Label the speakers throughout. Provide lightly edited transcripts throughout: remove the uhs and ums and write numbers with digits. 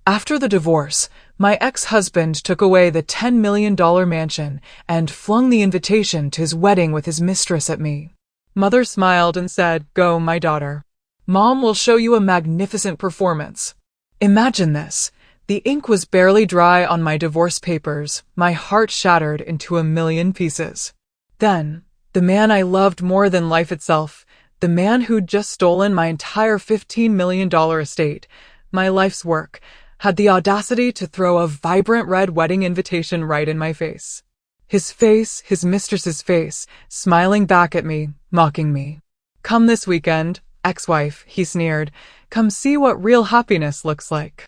Speaker 1: After the divorce, my ex-husband took away the $10 million mansion and flung the invitation to his wedding with his mistress at me. Mother smiled and said, "Go, my daughter. Mom will show you a magnificent performance." Imagine this. The ink was barely dry on my divorce papers, my heart shattered into a million pieces. Then, the man I loved more than life itself, the man who'd just stolen my entire $15 million estate, my life's work, had the audacity to throw a vibrant red wedding invitation right in my face. His face, his mistress's face, smiling back at me, mocking me. "Come this weekend, ex-wife," he sneered. "Come see what real happiness looks like."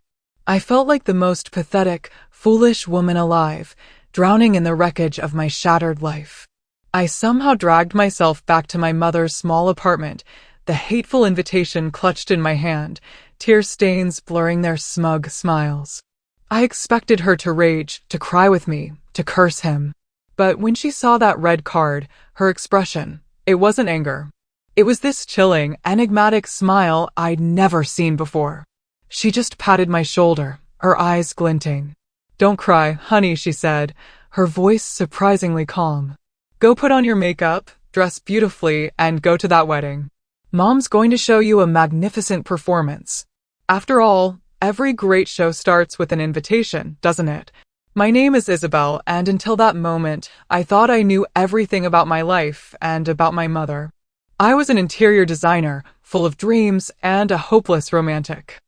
Speaker 1: I felt like the most pathetic, foolish woman alive, drowning in the wreckage of my shattered life. I somehow dragged myself back to my mother's small apartment, the hateful invitation clutched in my hand, tear stains blurring their smug smiles. I expected her to rage, to cry with me, to curse him. But when she saw that red card, her expression, it wasn't anger. It was this chilling, enigmatic smile I'd never seen before. She just patted my shoulder, her eyes glinting. "Don't cry, honey," she said, her voice surprisingly calm. "Go put on your makeup, dress beautifully, and go to that wedding. Mom's going to show you a magnificent performance." After all, every great show starts with an invitation, doesn't it? My name is Isabel, and until that moment, I thought I knew everything about my life and about my mother. I was an interior designer, full of dreams and a hopeless romantic.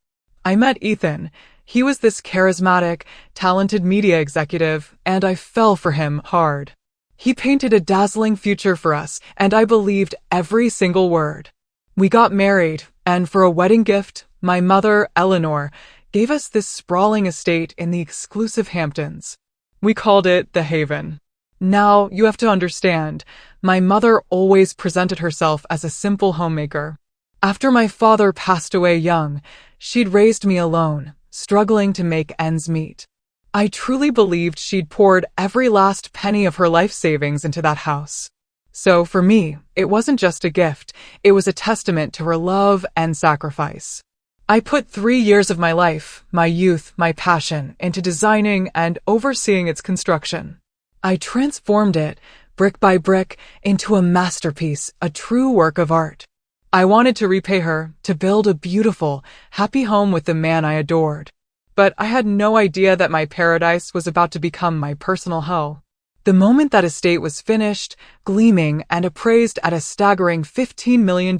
Speaker 1: I met Ethan. He was this charismatic, talented media executive, and I fell for him hard. He painted a dazzling future for us, and I believed every single word. We got married, and for a wedding gift, my mother, Eleanor, gave us this sprawling estate in the exclusive Hamptons. We called it the Haven. Now, you have to understand, my mother always presented herself as a simple homemaker. After my father passed away young, she'd raised me alone, struggling to make ends meet. I truly believed she'd poured every last penny of her life savings into that house. So for me, it wasn't just a gift, it was a testament to her love and sacrifice. I put 3 years of my life, my youth, my passion, into designing and overseeing its construction. I transformed it, brick by brick, into a masterpiece, a true work of art. I wanted to repay her, to build a beautiful, happy home with the man I adored. But I had no idea that my paradise was about to become my personal hell. The moment that estate was finished, gleaming, and appraised at a staggering $15 million,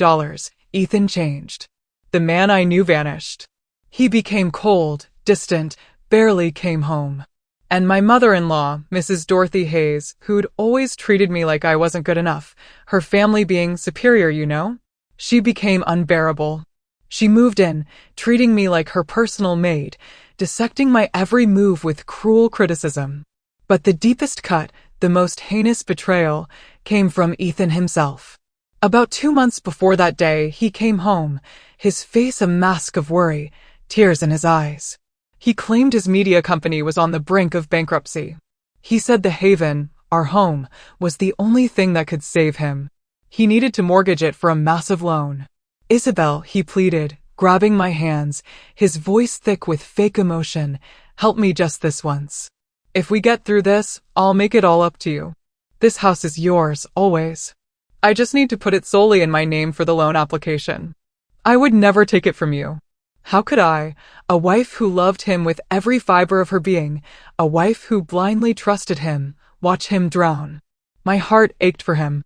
Speaker 1: Ethan changed. The man I knew vanished. He became cold, distant, barely came home. And my mother-in-law, Mrs. Dorothy Hayes, who'd always treated me like I wasn't good enough, her family being superior, you know, she became unbearable. She moved in, treating me like her personal maid, dissecting my every move with cruel criticism. But the deepest cut, the most heinous betrayal, came from Ethan himself. About 2 months before that day, he came home, his face a mask of worry, tears in his eyes. He claimed his media company was on the brink of bankruptcy. He said the Haven, our home, was the only thing that could save him. He needed to mortgage it for a massive loan. "Isabel," he pleaded, grabbing my hands, his voice thick with fake emotion, "help me just this once. If we get through this, I'll make it all up to you. This house is yours, always. I just need to put it solely in my name for the loan application. I would never take it from you." How could I, a wife who loved him with every fiber of her being, a wife who blindly trusted him, watch him drown? My heart ached for him.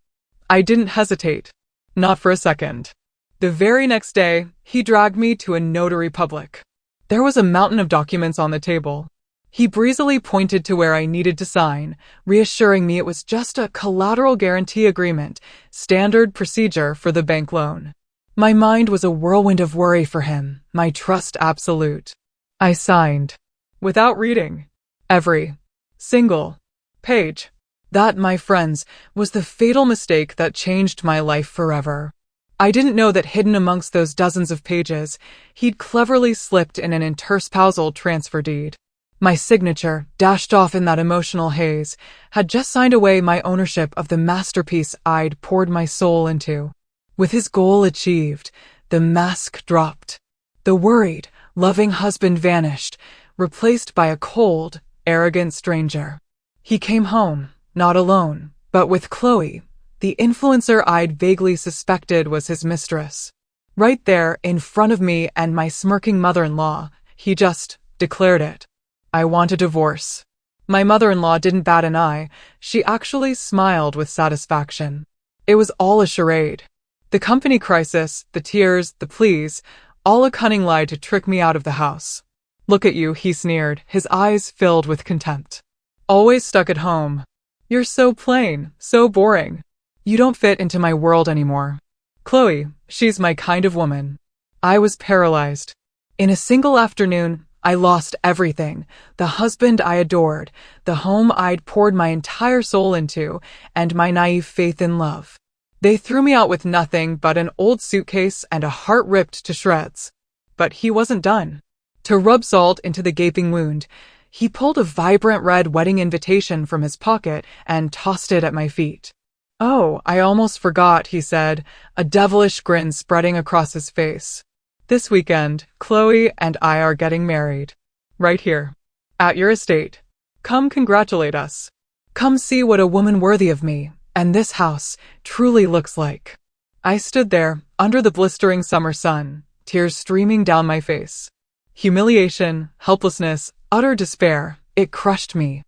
Speaker 1: I didn't hesitate. Not for a second. The very next day, he dragged me to a notary public. There was a mountain of documents on the table. He breezily pointed to where I needed to sign, reassuring me it was just a collateral guarantee agreement, standard procedure for the bank loan. My mind was a whirlwind of worry for him, my trust absolute. I signed, without reading, every single page. That, my friends, was the fatal mistake that changed my life forever. I didn't know that hidden amongst those dozens of pages, he'd cleverly slipped in an interspousal transfer deed. My signature, dashed off in that emotional haze, had just signed away my ownership of the masterpiece I'd poured my soul into. With his goal achieved, the mask dropped. The worried, Loving husband vanished, replaced by a cold, arrogant stranger. He came home, not alone, but with Chloe, the influencer I'd vaguely suspected was his mistress. Right there, in front of me and my smirking mother-in-law, he just declared it. I want a divorce. My mother-in-law didn't bat an eye. She actually smiled with satisfaction. It was all a charade. The company crisis, the tears, the pleas, all a cunning lie to trick me out of the house. Look at you, he sneered, his eyes filled with contempt. Always stuck at home. You're so plain, so boring. You don't fit into my world anymore. Chloe, she's my kind of woman. I was paralyzed. In a single afternoon, I lost everything. The husband I adored, the home I'd poured my entire soul into, and my naive faith in love. They threw me out with nothing but an old suitcase and a heart ripped to shreds. But he wasn't done. To rub salt into the gaping wound, he pulled a vibrant red wedding invitation from his pocket and tossed it at my feet. Oh, I almost forgot, he said, a devilish grin spreading across his face. This weekend, Chloe and I are getting married. Right here. At your estate. Come congratulate us. Come see what a woman worthy of me and this house truly looks like. I stood there, under the blistering summer sun, tears streaming down my face. Humiliation, helplessness, utter despair, it crushed me.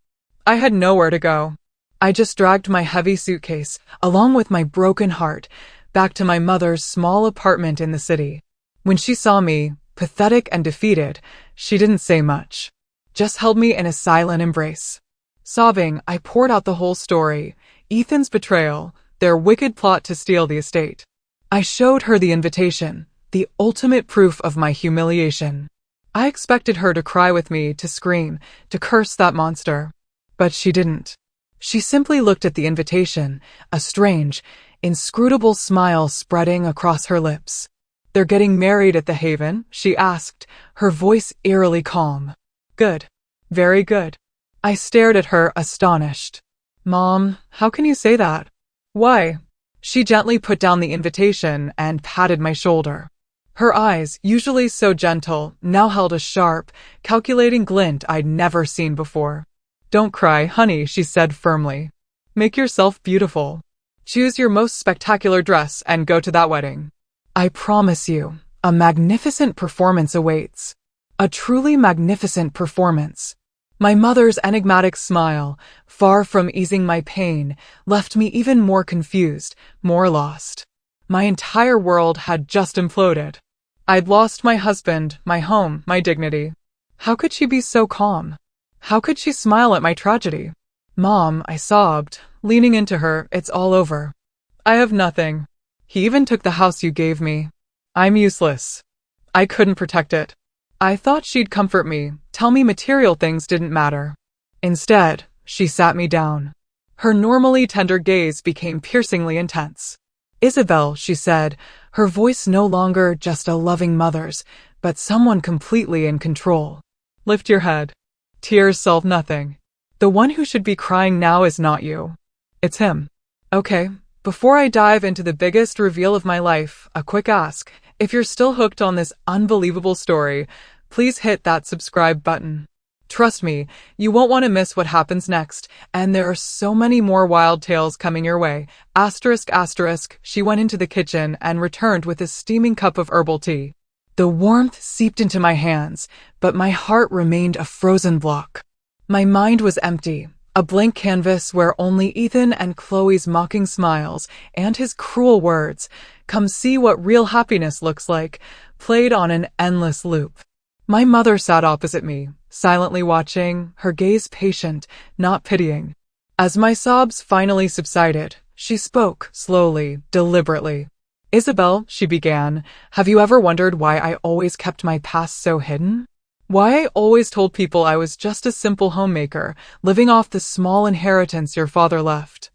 Speaker 1: I had nowhere to go. I just dragged my heavy suitcase, along with my broken heart, back to my mother's small apartment in the city. When she saw me, pathetic and defeated, she didn't say much. Just held me in a silent embrace. Sobbing, I poured out the whole story, Ethan's betrayal, their wicked plot to steal the estate. I showed her the invitation, the ultimate proof of my humiliation. I expected her to cry with me, to scream, to curse that monster. But she didn't. She simply looked at the invitation, a strange, inscrutable smile spreading across her lips. They're getting married at the Haven? She asked, her voice eerily calm. Good. Very good. I stared at her, astonished. Mom, how can you say that? Why? She gently put down the invitation and patted my shoulder. Her eyes, usually so gentle, now held a sharp, calculating glint I'd never seen before. Don't cry, honey, she said firmly. Make yourself beautiful. Choose your most spectacular dress and go to that wedding. I promise you, a magnificent performance awaits. A truly magnificent performance. My mother's enigmatic smile, far from easing my pain, left me even more confused, more lost. My entire world had just imploded. I'd lost my husband, my home, my dignity. How could she be so calm? How could she smile at my tragedy? Mom, I sobbed, leaning into her, it's all over. I have nothing. He even took the house you gave me. I'm useless. I couldn't protect it. I thought she'd comfort me, tell me material things didn't matter. Instead, she sat me down. Her normally tender gaze became piercingly intense. Isabel, she said, her voice no longer just a loving mother's, but someone completely in control. Lift your head. Tears solve nothing. The one who should be crying now is not you. It's him. Okay, before I dive into the biggest reveal of my life, a quick ask. If you're still hooked on this unbelievable story, please hit that subscribe button. Trust me, you won't want to miss what happens next, and there are so many more wild tales coming your way. Asterisk, asterisk, she went into the kitchen and returned with a steaming cup of herbal tea. The warmth seeped into my hands, but my heart remained a frozen block. My mind was empty, a blank canvas where only Ethan and Chloe's mocking smiles and his cruel words, "Come see what real happiness looks like," played on an endless loop. My mother sat opposite me, silently watching, her gaze patient, not pitying. As my sobs finally subsided, she spoke, slowly, deliberately. Isabel, she began, have you ever wondered why I always kept my past so hidden? Why I always told people I was just a simple homemaker, living off the small inheritance your father left?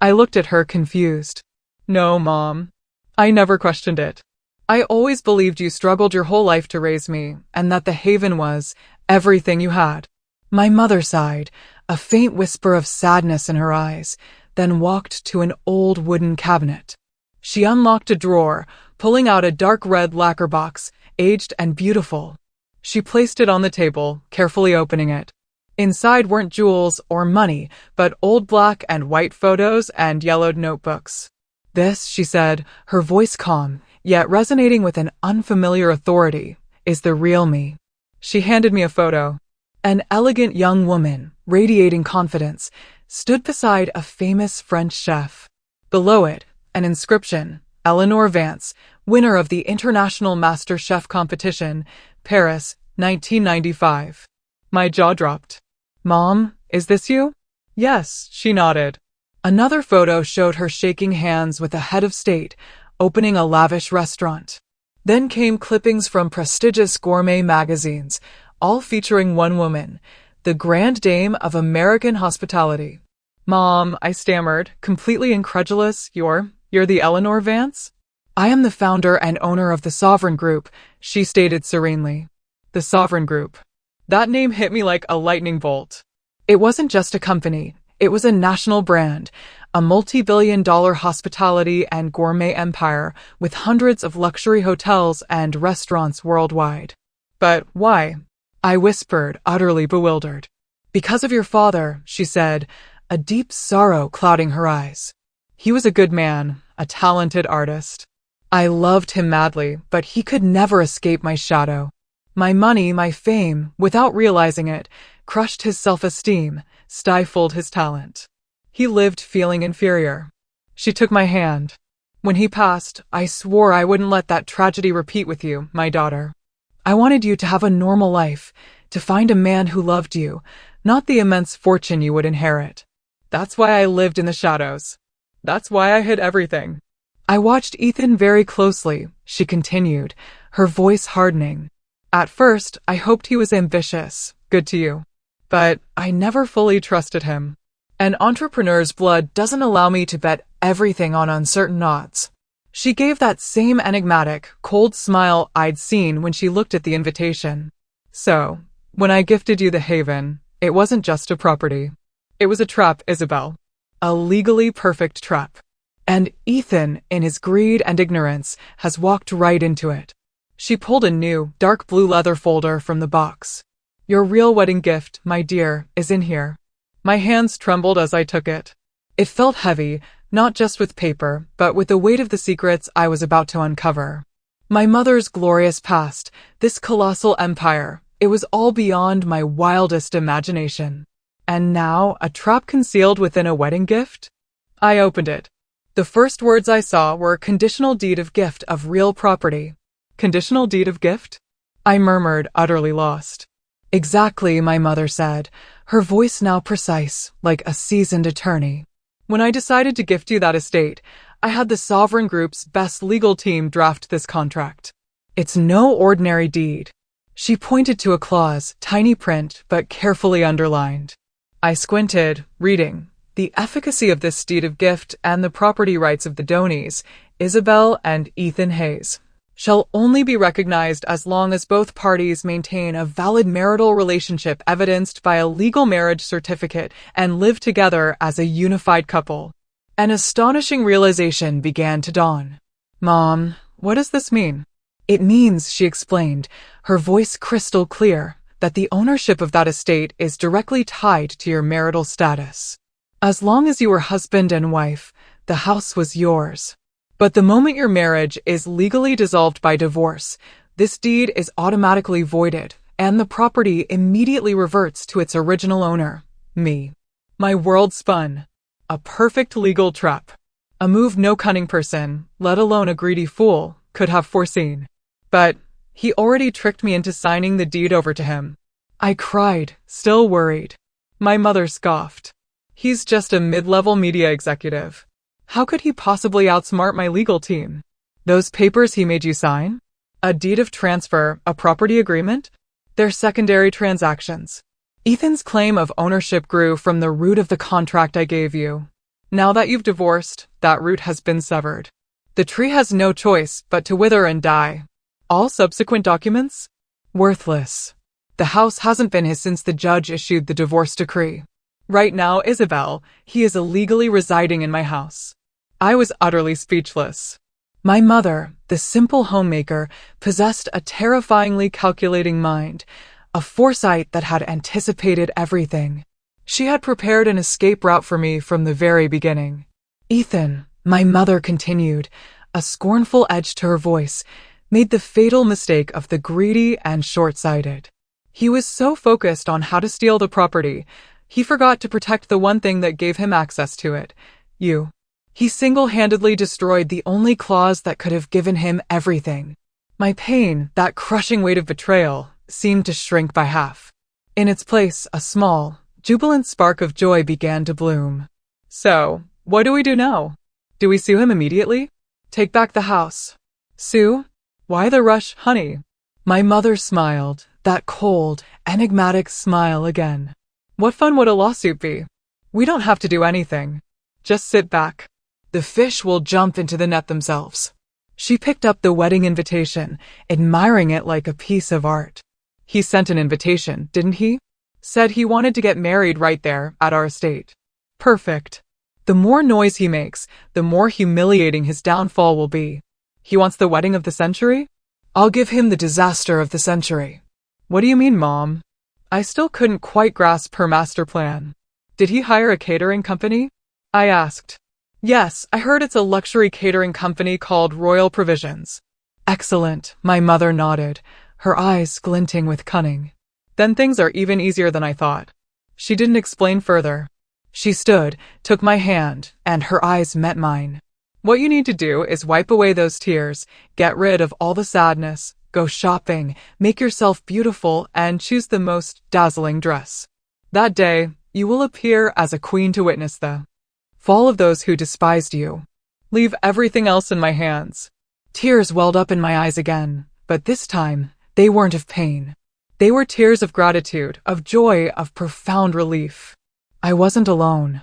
Speaker 1: I looked at her confused. No, Mom. I never questioned it. I always believed you struggled your whole life to raise me, and that the Haven was everything you had. My mother sighed, a faint whisper of sadness in her eyes, then walked to an old wooden cabinet. She unlocked a drawer, pulling out a dark red lacquer box, aged and beautiful. She placed it on the table, carefully opening it. Inside weren't jewels or money, but old black and white photos and yellowed notebooks. This, she said, her voice calm, yet resonating with an unfamiliar authority, is the real me. She handed me a photo. An elegant young woman, radiating confidence, stood beside a famous French chef. Below it, an inscription, Eleanor Vance, winner of the International Master Chef Competition, Paris, 1995. My jaw dropped. Mom, is this you? Yes, she nodded. Another photo showed her shaking hands with a head of state, opening a lavish restaurant. Then came clippings from prestigious gourmet magazines, all featuring one woman, the grand dame of American hospitality. Mom, I stammered, completely incredulous, you're the Eleanor Vance? I am the founder and owner of the Sovereign Group, she stated serenely. The Sovereign Group. That name hit me like a lightning bolt. It wasn't just a company, it was a national brand, a multi-billion-dollar hospitality and gourmet empire with hundreds of luxury hotels and restaurants worldwide. But why? I whispered, utterly bewildered. Because of your father, she said, a deep sorrow clouding her eyes. He was a good man, a talented artist. I loved him madly, but he could never escape my shadow. My money, my fame, without realizing it, crushed his self-esteem, stifled his talent. He lived feeling inferior. She took my hand. When he passed, I swore I wouldn't let that tragedy repeat with you, my daughter. I wanted you to have a normal life, to find a man who loved you, not the immense fortune you would inherit. That's why I lived in the shadows. That's why I hid everything. I watched Ethan very closely, she continued, her voice hardening. At first, I hoped he was ambitious, good to you. But I never fully trusted him. An entrepreneur's blood doesn't allow me to bet everything on uncertain odds. She gave that same enigmatic, cold smile I'd seen when she looked at the invitation. So, when I gifted you the Haven, it wasn't just a property. It was a trap, Isabel. A legally perfect trap. And Ethan, in his greed and ignorance, has walked right into it. She pulled a new, dark blue leather folder from the box. Your real wedding gift, my dear, is in here. My hands trembled as I took it. It felt heavy, not just with paper, but with the weight of the secrets I was about to uncover. My mother's glorious past, this colossal empire, it was all beyond my wildest imagination. And now, a trap concealed within a wedding gift? I opened it. The first words I saw were conditional deed of gift of real property. Conditional deed of gift? I murmured, utterly lost. Exactly, my mother said, her voice now precise, like a seasoned attorney. When I decided to gift you that estate, I had the Sovereign Group's best legal team draft this contract. It's no ordinary deed. She pointed to a clause, tiny print, but carefully underlined. I squinted, reading. The efficacy of this deed of gift and the property rights of the Doneys, Isabel and Ethan Hayes, shall only be recognized as long as both parties maintain a valid marital relationship evidenced by a legal marriage certificate and live together as a unified couple. An astonishing realization began to dawn. Mom, what does this mean? It means, she explained, her voice crystal clear, that the ownership of that estate is directly tied to your marital status. As long as you were husband and wife, the house was yours. But the moment your marriage is legally dissolved by divorce, this deed is automatically voided, and the property immediately reverts to its original owner, me. My world spun. A perfect legal trap. A move no cunning person, let alone a greedy fool, could have foreseen. But he already tricked me into signing the deed over to him. I cried, still worried. My mother scoffed. He's just a mid-level media executive. How could he possibly outsmart my legal team? Those papers he made you sign? A deed of transfer, a property agreement? They're secondary transactions. Ethan's claim of ownership grew from the root of the contract I gave you. Now that you've divorced, that root has been severed. The tree has no choice but to wither and die. All subsequent documents? Worthless. The house hasn't been his since the judge issued the divorce decree. Right now, Isabel, he is illegally residing in my house. I was utterly speechless. My mother, the simple homemaker, possessed a terrifyingly calculating mind, a foresight that had anticipated everything. She had prepared an escape route for me from the very beginning. Ethan, my mother continued, a scornful edge to her voice, made the fatal mistake of the greedy and short-sighted. He was so focused on how to steal the property, he forgot to protect the one thing that gave him access to it, you. He single-handedly destroyed the only clause that could have given him everything. My pain, that crushing weight of betrayal, seemed to shrink by half. In its place, a small, jubilant spark of joy began to bloom. So, what do we do now? Do we sue him immediately? Take back the house? Sue? Why the rush, honey? My mother smiled, that cold, enigmatic smile again. What fun would a lawsuit be? We don't have to do anything. Just sit back. The fish will jump into the net themselves. She picked up the wedding invitation, admiring it like a piece of art. He sent an invitation, didn't he? Said he wanted to get married right there, at our estate. Perfect. The more noise he makes, the more humiliating his downfall will be. He wants the wedding of the century? I'll give him the disaster of the century. What do you mean, Mom? I still couldn't quite grasp her master plan. Did he hire a catering company? I asked. Yes, I heard it's a luxury catering company called Royal Provisions. Excellent, my mother nodded, her eyes glinting with cunning. Then things are even easier than I thought. She didn't explain further. She stood, took my hand, and her eyes met mine. What you need to do is wipe away those tears, get rid of all the sadness, go shopping, make yourself beautiful, and choose the most dazzling dress. That day, you will appear as a queen to witness the fall of those who despised you. Leave everything else in my hands. Tears welled up in my eyes again, but this time, they weren't of pain. They were tears of gratitude, of joy, of profound relief. I wasn't alone.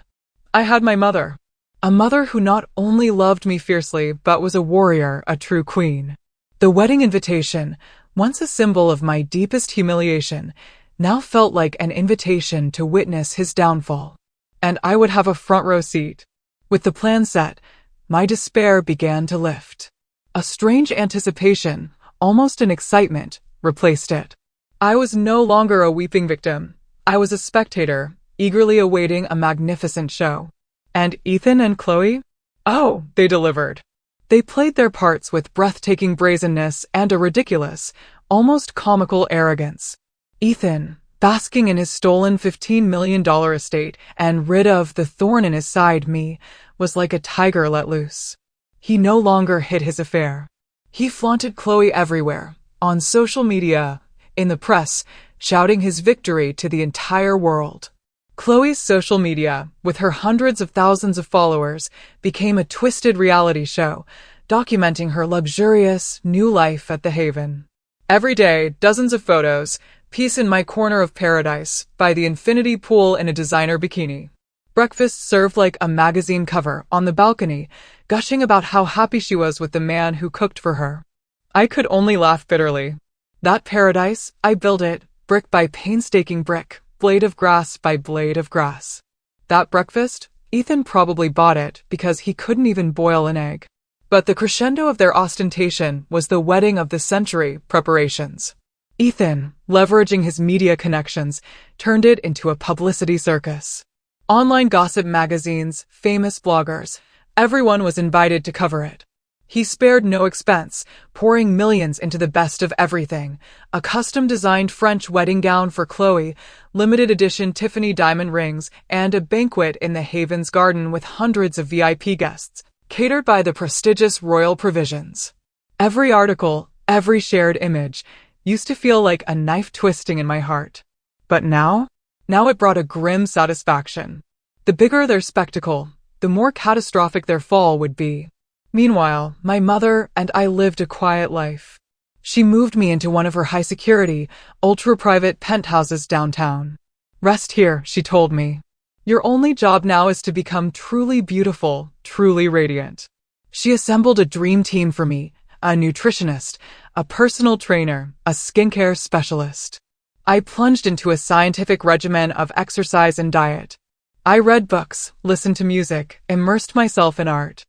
Speaker 1: I had my mother. A mother who not only loved me fiercely, but was a warrior, a true queen. The wedding invitation, once a symbol of my deepest humiliation, now felt like an invitation to witness his downfall. And I would have a front row seat. With the plan set, my despair began to lift. A strange anticipation, almost an excitement, replaced it. I was no longer a weeping victim. I was a spectator, eagerly awaiting a magnificent show. And Ethan and Chloe? Oh, they delivered. They played their parts with breathtaking brazenness and a ridiculous, almost comical arrogance. Ethan, basking in his stolen $15 million estate and rid of the thorn in his side, me, was like a tiger let loose. He no longer hid his affair. He flaunted Chloe everywhere, on social media, in the press, shouting his victory to the entire world. Chloe's social media, with her hundreds of thousands of followers, became a twisted reality show, documenting her luxurious, new life at the Haven. Every day, dozens of photos, peace in my corner of paradise, by the infinity pool in a designer bikini. Breakfast served like a magazine cover on the balcony, gushing about how happy she was with the man who cooked for her. I could only laugh bitterly. That paradise, I built it, brick by painstaking brick, blade of grass by blade of grass. That breakfast, Ethan probably bought it because he couldn't even boil an egg. But the crescendo of their ostentation was the wedding of the century preparations. Ethan, leveraging his media connections, turned it into a publicity circus. Online gossip magazines, famous bloggers, everyone was invited to cover it. He spared no expense, pouring millions into the best of everything. A custom-designed French wedding gown for Chloe, limited edition Tiffany diamond rings, and a banquet in the Haven's garden with hundreds of VIP guests, catered by the prestigious Royal Provisions. Every article, every shared image, used to feel like a knife twisting in my heart. But now it brought a grim satisfaction. The bigger their spectacle, the more catastrophic their fall would be. Meanwhile, my mother and I lived a quiet life. She moved me into one of her high-security, ultra-private penthouses downtown. Rest here, she told me. Your only job now is to become truly beautiful, truly radiant. She assembled a dream team for me, a nutritionist, a personal trainer, a skincare specialist. I plunged into a scientific regimen of exercise and diet. I read books, listened to music, immersed myself in art.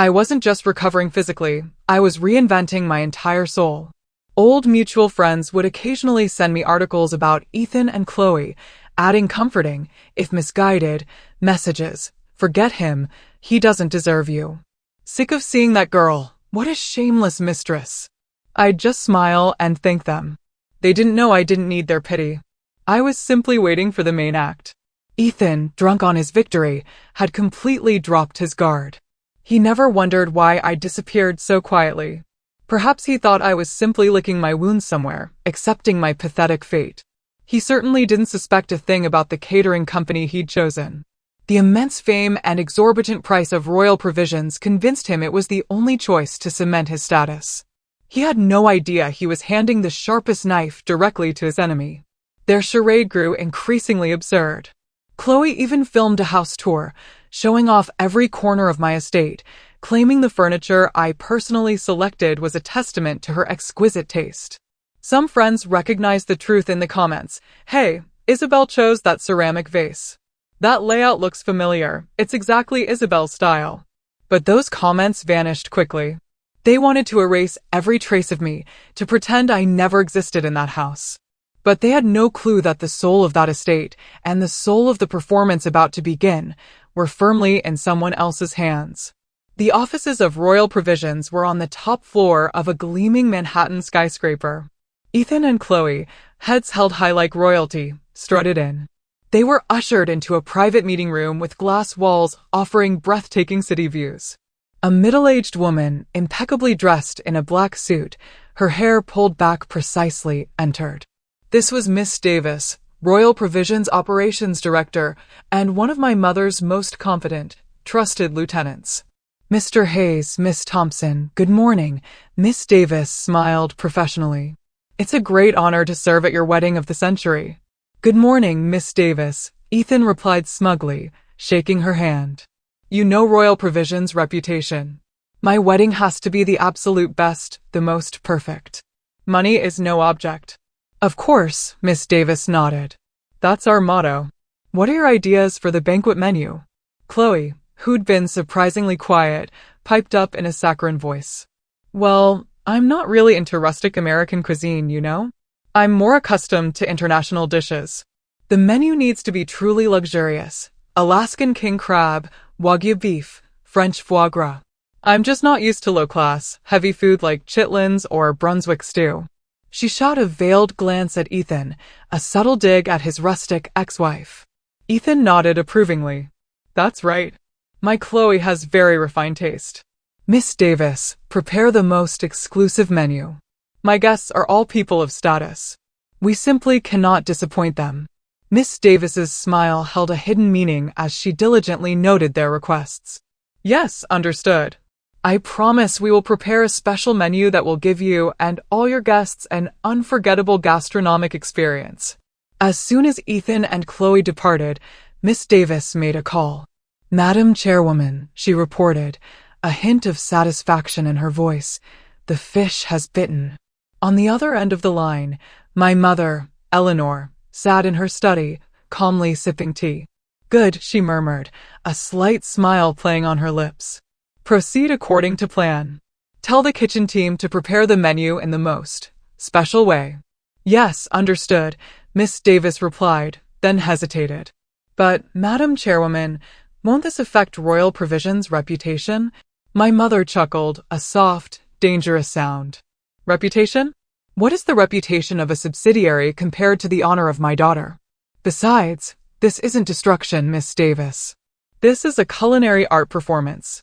Speaker 1: I wasn't just recovering physically, I was reinventing my entire soul. Old mutual friends would occasionally send me articles about Ethan and Chloe, adding comforting, if misguided, messages. Forget him, he doesn't deserve you. Sick of seeing that girl, what a shameless mistress. I'd just smile and thank them. They didn't know I didn't need their pity. I was simply waiting for the main act. Ethan, drunk on his victory, had completely dropped his guard. He never wondered why I disappeared so quietly. Perhaps he thought I was simply licking my wounds somewhere, accepting my pathetic fate. He certainly didn't suspect a thing about the catering company he'd chosen. The immense fame and exorbitant price of royal provisions convinced him it was the only choice to cement his status. He had no idea he was handing the sharpest knife directly to his enemy. Their charade grew increasingly absurd. Chloe even filmed a house tour, showing off every corner of my estate, claiming the furniture I personally selected was a testament to her exquisite taste. Some friends recognized the truth in the comments. Hey, Isabel chose that ceramic vase. That layout looks familiar, it's exactly Isabel's style. But those comments vanished quickly. They wanted to erase every trace of me, to pretend I never existed in that house. But they had no clue that the soul of that estate, and the soul of the performance about to begin, were firmly in someone else's hands. The offices of Royal Provisions were on the top floor of a gleaming Manhattan skyscraper. Ethan and Chloe, heads held high like royalty, strutted in. They were ushered into a private meeting room with glass walls offering breathtaking city views. A middle-aged woman, impeccably dressed in a black suit, her hair pulled back precisely, entered. This was Miss Davis, Royal Provisions Operations Director, and one of my mother's most confident, trusted lieutenants. Mr. Hayes, Miss Thompson, good morning. Miss Davis smiled professionally. It's a great honor to serve at your wedding of the century. Good morning, Miss Davis, Ethan replied smugly, shaking her hand. You know Royal Provisions' reputation. My wedding has to be the absolute best, the most perfect. Money is no object. Of course, Miss Davis nodded. That's our motto. What are your ideas for the banquet menu? Chloe, who'd been surprisingly quiet, piped up in a saccharine voice. Well, I'm not really into rustic American cuisine, you know? I'm more accustomed to international dishes. The menu needs to be truly luxurious. Alaskan king crab, Wagyu beef, French foie gras. I'm just not used to low-class, heavy food like chitlins or Brunswick stew. She shot a veiled glance at Ethan, a subtle dig at his rustic ex-wife. Ethan nodded approvingly. That's right. My Chloe has very refined taste. Miss Davis, prepare the most exclusive menu. My guests are all people of status. We simply cannot disappoint them. Miss Davis's smile held a hidden meaning as she diligently noted their requests. Yes, understood. I promise we will prepare a special menu that will give you and all your guests an unforgettable gastronomic experience. As soon as Ethan and Chloe departed, Miss Davis made a call. Madam Chairwoman, she reported, a hint of satisfaction in her voice. The fish has bitten. On the other end of the line, my mother, Eleanor, sat in her study, calmly sipping tea. Good, she murmured, a slight smile playing on her lips. Proceed according to plan. Tell the kitchen team to prepare the menu in the most special way. Yes, understood, Miss Davis replied, then hesitated. But, Madam Chairwoman, won't this affect Royal Provisions' reputation? My mother chuckled, a soft, dangerous sound. Reputation? What is the reputation of a subsidiary compared to the honor of my daughter? Besides, this isn't destruction, Miss Davis. This is a culinary art performance.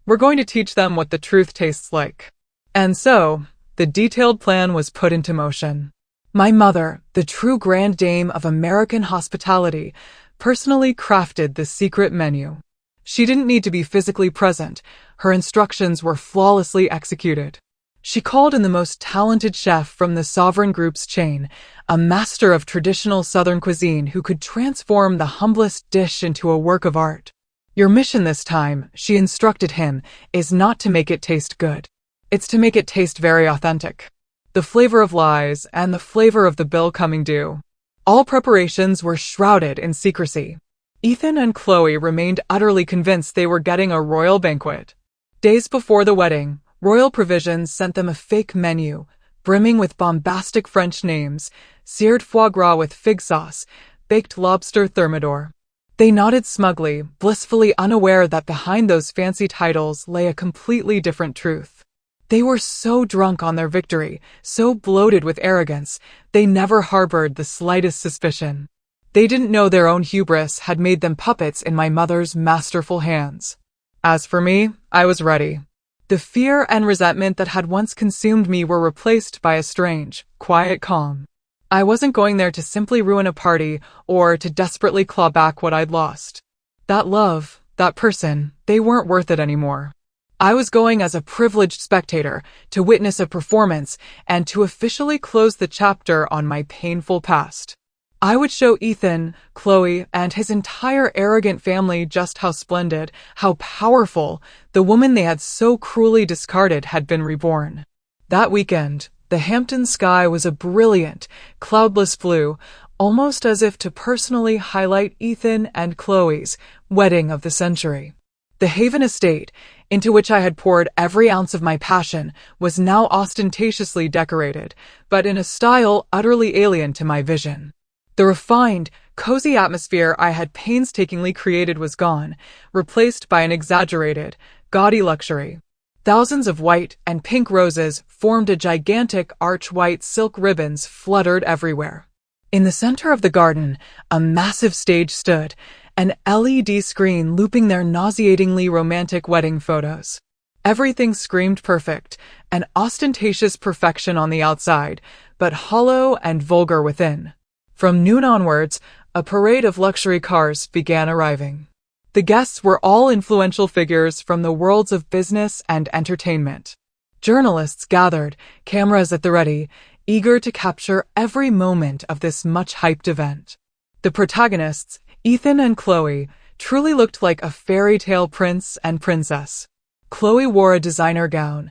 Speaker 1: We're going to teach them what the truth tastes like. And so, the detailed plan was put into motion. My mother, the true grand dame of American hospitality, personally crafted the secret menu. She didn't need to be physically present. Her instructions were flawlessly executed. She called in the most talented chef from the Sovereign Group's chain, a master of traditional Southern cuisine who could transform the humblest dish into a work of art. Your mission this time, she instructed him, is not to make it taste good. It's to make it taste very authentic. The flavor of lies and the flavor of the bill coming due. All preparations were shrouded in secrecy. Ethan and Chloe remained utterly convinced they were getting a royal banquet. Days before the wedding, Royal Provisions sent them a fake menu, brimming with bombastic French names: seared foie gras with fig sauce, baked lobster thermidor. They nodded smugly, blissfully unaware that behind those fancy titles lay a completely different truth. They were so drunk on their victory, so bloated with arrogance, they never harbored the slightest suspicion. They didn't know their own hubris had made them puppets in my mother's masterful hands. As for me, I was ready. The fear and resentment that had once consumed me were replaced by a strange, quiet calm. I wasn't going there to simply ruin a party or to desperately claw back what I'd lost. That love, that person, they weren't worth it anymore. I was going as a privileged spectator to witness a performance and to officially close the chapter on my painful past. I would show Ethan, Chloe, and his entire arrogant family just how splendid, how powerful, the woman they had so cruelly discarded had been reborn. That weekend, the Hampton sky was a brilliant, cloudless blue, almost as if to personally highlight Ethan and Chloe's wedding of the century. The Haven estate, into which I had poured every ounce of my passion, was now ostentatiously decorated, but in a style utterly alien to my vision. The refined, cozy atmosphere I had painstakingly created was gone, replaced by an exaggerated, gaudy luxury. Thousands of white and pink roses formed a gigantic arch-white silk ribbons fluttered everywhere. In the center of the garden, a massive stage stood, an LED screen looping their nauseatingly romantic wedding photos. Everything screamed perfect, an ostentatious perfection on the outside, but hollow and vulgar within. From noon onwards, a parade of luxury cars began arriving. The guests were all influential figures from the worlds of business and entertainment. Journalists gathered, cameras at the ready, eager to capture every moment of this much-hyped event. The protagonists, Ethan and Chloe, truly looked like a fairy tale prince and princess. Chloe wore a designer gown,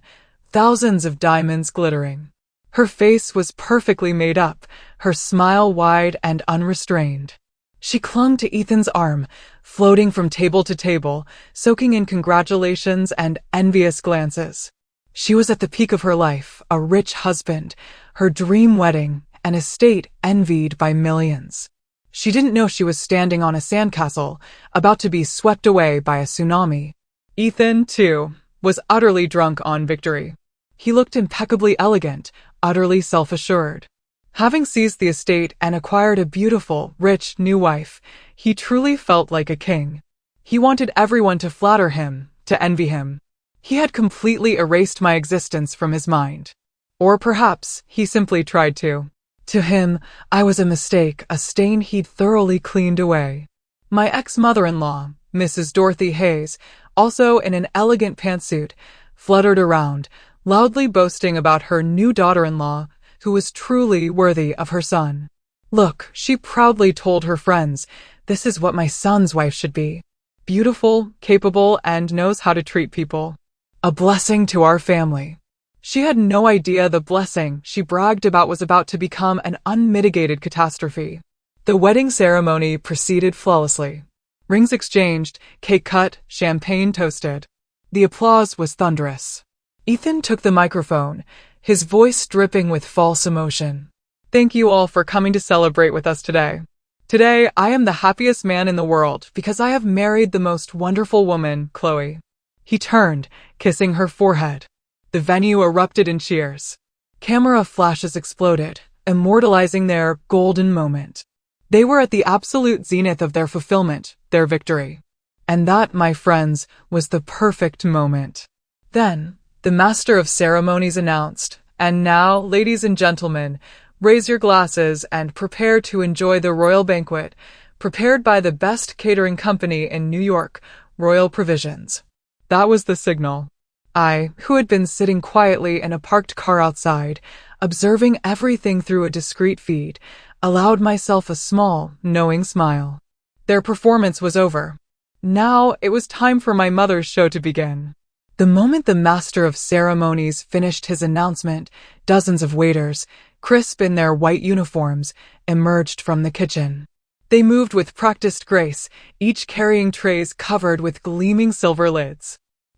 Speaker 1: thousands of diamonds glittering. Her face was perfectly made up, her smile wide and unrestrained. She clung to Ethan's arm, floating from table to table, soaking in congratulations and envious glances. She was at the peak of her life, a rich husband, her dream wedding, an estate envied by millions. She didn't know she was standing on a sandcastle, about to be swept away by a tsunami. Ethan, too, was utterly drunk on victory. He looked impeccably elegant, utterly self-assured. Having seized the estate and acquired a beautiful, rich, new wife, he truly felt like a king. He wanted everyone to flatter him, to envy him. He had completely erased my existence from his mind. Or perhaps he simply tried to. To him, I was a mistake, a stain he'd thoroughly cleaned away. My ex-mother-in-law, Mrs. Dorothy Hayes, also in an elegant pantsuit, fluttered around, loudly boasting about her new daughter-in-law, who was truly worthy of her son. Look, she proudly told her friends, this is what my son's wife should be. Beautiful, capable, and knows how to treat people. A blessing to our family. She had no idea the blessing she bragged about was about to become an unmitigated catastrophe. The wedding ceremony proceeded flawlessly. Rings exchanged, cake cut, champagne toasted. The applause was thunderous. Ethan took the microphone, his voice dripping with false emotion. Thank you all for coming to celebrate with us today. Today, I am the happiest man in the world because I have married the most wonderful woman, Chloe. He turned, kissing her forehead. The venue erupted in cheers. Camera flashes exploded, immortalizing their golden moment. They were at the absolute zenith of their fulfillment, their victory. And that, my friends, was the perfect moment. Then, the master of ceremonies announced, and now, ladies and gentlemen, raise your glasses and prepare to enjoy the royal banquet, prepared by the best catering company in New York, Royal Provisions. That was the signal. I, who had been sitting quietly in a parked car outside, observing everything through a discreet feed, allowed myself a small, knowing smile. Their performance was over. Now it was time for my mother's show to begin. The moment the master of ceremonies finished his announcement, dozens of waiters, crisp in their white uniforms, emerged from the kitchen. They moved with practiced grace, each carrying trays covered with gleaming silver lids.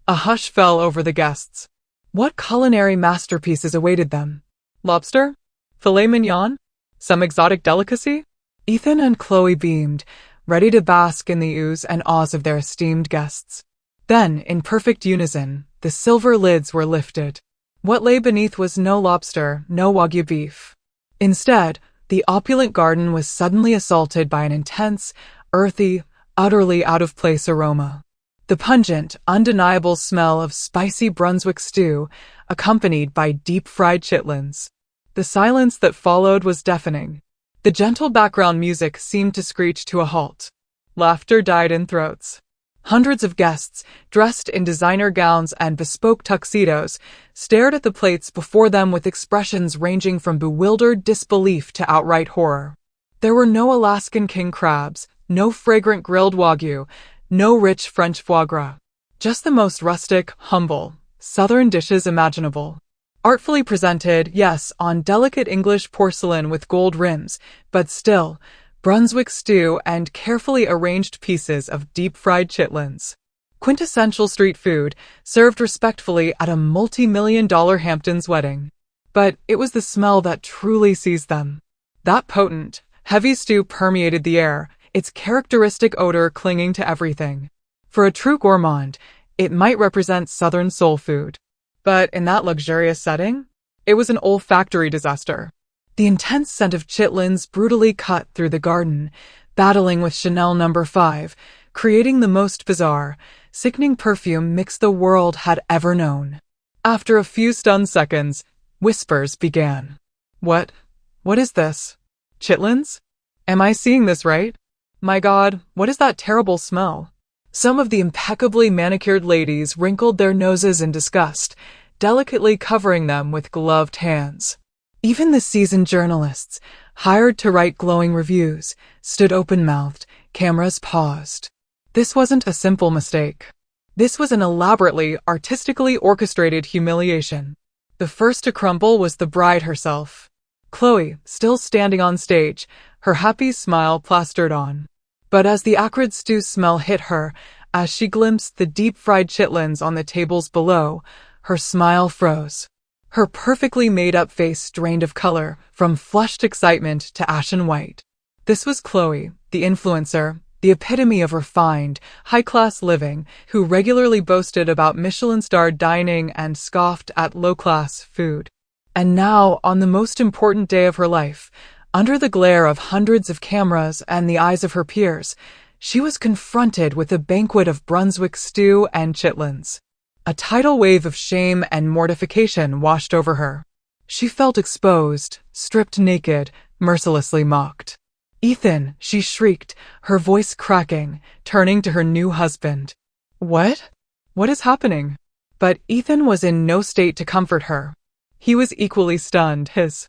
Speaker 1: A hush fell over the guests. What culinary masterpieces awaited them? Lobster? Filet mignon? Some exotic delicacy? Ethan and Chloe beamed, ready to bask in the ooze and ahs of their esteemed guests. Then, in perfect unison, the silver lids were lifted. What lay beneath was no lobster, no wagyu beef. Instead, the opulent garden was suddenly assaulted by an intense, earthy, utterly out-of-place aroma. The pungent, undeniable smell of spicy Brunswick stew, accompanied by deep-fried chitlins. The silence that followed was deafening. The gentle background music seemed to screech to a halt. Laughter died in throats. Hundreds of guests, dressed in designer gowns and bespoke tuxedos, stared at the plates before them with expressions ranging from bewildered disbelief to outright horror. There were no Alaskan king crabs, no fragrant grilled wagyu, no rich French foie gras. Just the most rustic, humble, southern dishes imaginable. Artfully presented, yes, on delicate English porcelain with gold rims, but still, Brunswick stew and carefully arranged pieces of deep-fried chitlins. Quintessential street food, served respectfully at a multi-million-dollar Hamptons wedding. But it was the smell that truly seized them. That potent, heavy stew permeated the air, its characteristic odor clinging to everything. For a true gourmand, it might represent Southern soul food. But in that luxurious setting, it was an olfactory disaster. The intense scent of chitlins brutally cut through the garden, battling with Chanel No. 5, creating the most bizarre, sickening perfume mix the world had ever known. After a few stunned seconds, whispers began. What is this? Chitlins? Am I seeing this right? My God, what is that terrible smell? Some of the impeccably manicured ladies wrinkled their noses in disgust, delicately covering them with gloved hands. Even the seasoned journalists, hired to write glowing reviews, stood open-mouthed, cameras paused. This wasn't a simple mistake. This was an elaborately, artistically orchestrated humiliation. The first to crumble was the bride herself. Chloe, still standing on stage, her happy smile plastered on. But as the acrid stew smell hit her, as she glimpsed the deep-fried chitlins on the tables below, her smile froze. Her perfectly made-up face drained of color, from flushed excitement to ashen white. This was Chloe, the influencer, the epitome of refined, high-class living, who regularly boasted about Michelin-starred dining and scoffed at low-class food. And now, on the most important day of her life, under the glare of hundreds of cameras and the eyes of her peers, she was confronted with a banquet of Brunswick stew and chitlins. A tidal wave of shame and mortification washed over her. She felt exposed, stripped naked, mercilessly mocked. Ethan, she shrieked, her voice cracking, turning to her new husband. What? What is happening? But Ethan was in no state to comfort her. He was equally stunned, his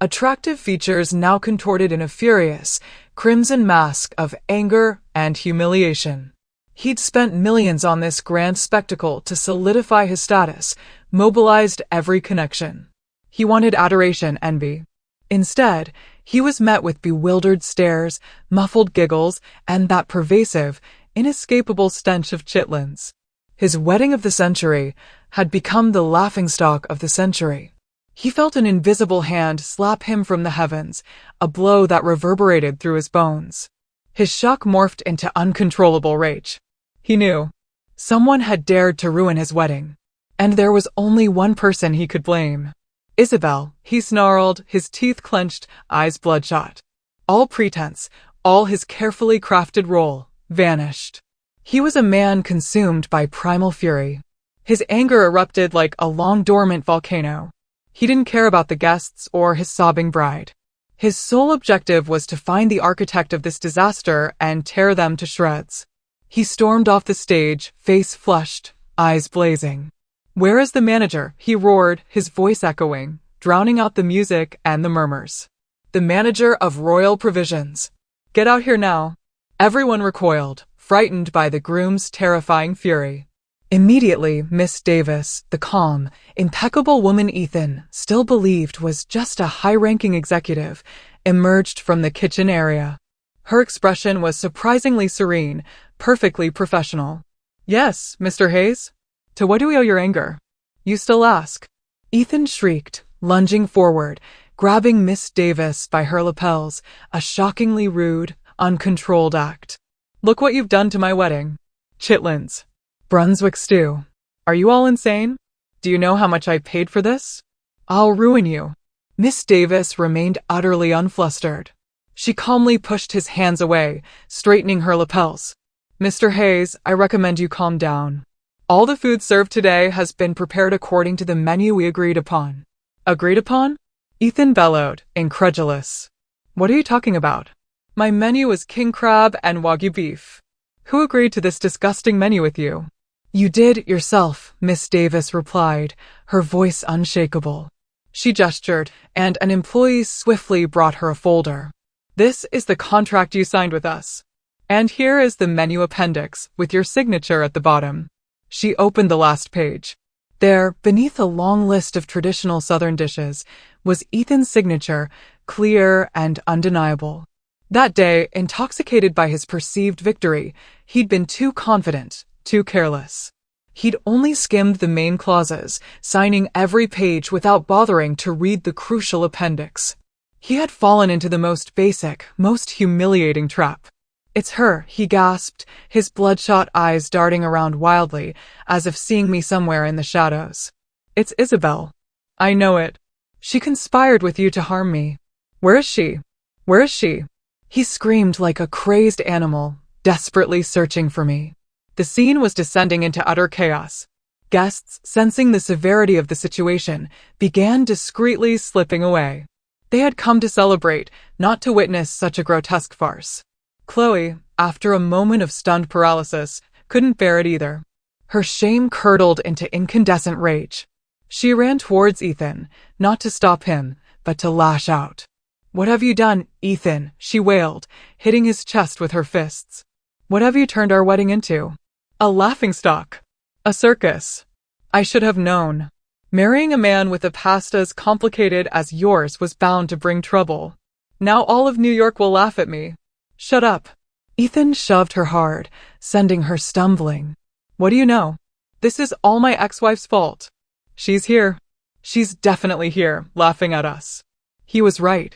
Speaker 1: attractive features now contorted in a furious, crimson mask of anger and humiliation. He'd spent millions on this grand spectacle to solidify his status, mobilized every connection. He wanted adoration, envy. Instead, he was met with bewildered stares, muffled giggles, and that pervasive, inescapable stench of chitlins. His wedding of the century had become the laughingstock of the century. He felt an invisible hand slap him from the heavens, a blow that reverberated through his bones. His shock morphed into uncontrollable rage. He knew. Someone had dared to ruin his wedding. And there was only one person he could blame. Isabel, he snarled, his teeth clenched, eyes bloodshot. All pretense, all his carefully crafted role, vanished. He was a man consumed by primal fury. His anger erupted like a long-dormant volcano. He didn't care about the guests or his sobbing bride. His sole objective was to find the architect of this disaster and tear them to shreds. He stormed off the stage, face flushed, eyes blazing. "Where is the manager?" he roared, his voice echoing, drowning out the music and the murmurs. "The manager of Royal Provisions. Get out here now." Everyone recoiled, frightened by the groom's terrifying fury. Immediately, Miss Davis, the calm, impeccable woman Ethan still believed was just a high-ranking executive, emerged from the kitchen area. Her expression was surprisingly serene, perfectly professional. "Yes, Mr. Hayes?" To what do we owe your anger? You still ask. Ethan shrieked, lunging forward, grabbing Miss Davis by her lapels, a shockingly rude, uncontrolled act. Look what you've done to my wedding. Chitlins. Brunswick stew. Are you all insane? Do you know how much I paid for this? I'll ruin you. Miss Davis remained utterly unflustered. She calmly pushed his hands away, straightening her lapels. Mr. Hayes, I recommend you calm down. All the food served today has been prepared according to the menu we agreed upon. Agreed upon? Ethan bellowed, incredulous. What are you talking about? My menu was king crab and wagyu beef. Who agreed to this disgusting menu with you? You did yourself, Miss Davis replied, her voice unshakable. She gestured, and an employee swiftly brought her a folder. This is the contract you signed with us. And here is the menu appendix, with your signature at the bottom. She opened the last page. There, beneath a long list of traditional Southern dishes, was Ethan's signature, clear and undeniable. That day, intoxicated by his perceived victory, he'd been too confident, too careless. He'd only skimmed the main clauses, signing every page without bothering to read the crucial appendix. He had fallen into the most basic, most humiliating trap. It's her, he gasped, his bloodshot eyes darting around wildly, as if seeing me somewhere in the shadows. It's Isabel. I know it. She conspired with you to harm me. Where is she? Where is she? He screamed like a crazed animal, desperately searching for me. The scene was descending into utter chaos. Guests, sensing the severity of the situation, began discreetly slipping away. They had come to celebrate, not to witness such a grotesque farce. Chloe, after a moment of stunned paralysis, couldn't bear it either. Her shame curdled into incandescent rage. She ran towards Ethan, not to stop him, but to lash out. What have you done, Ethan? She wailed, hitting his chest with her fists. What have you turned our wedding into? A laughingstock. A circus. I should have known. Marrying a man with a past as complicated as yours was bound to bring trouble. Now all of New York will laugh at me. Shut up. Ethan shoved her hard, sending her stumbling. What do you know? This is all my ex-wife's fault. She's here. She's definitely here, laughing at us. He was right.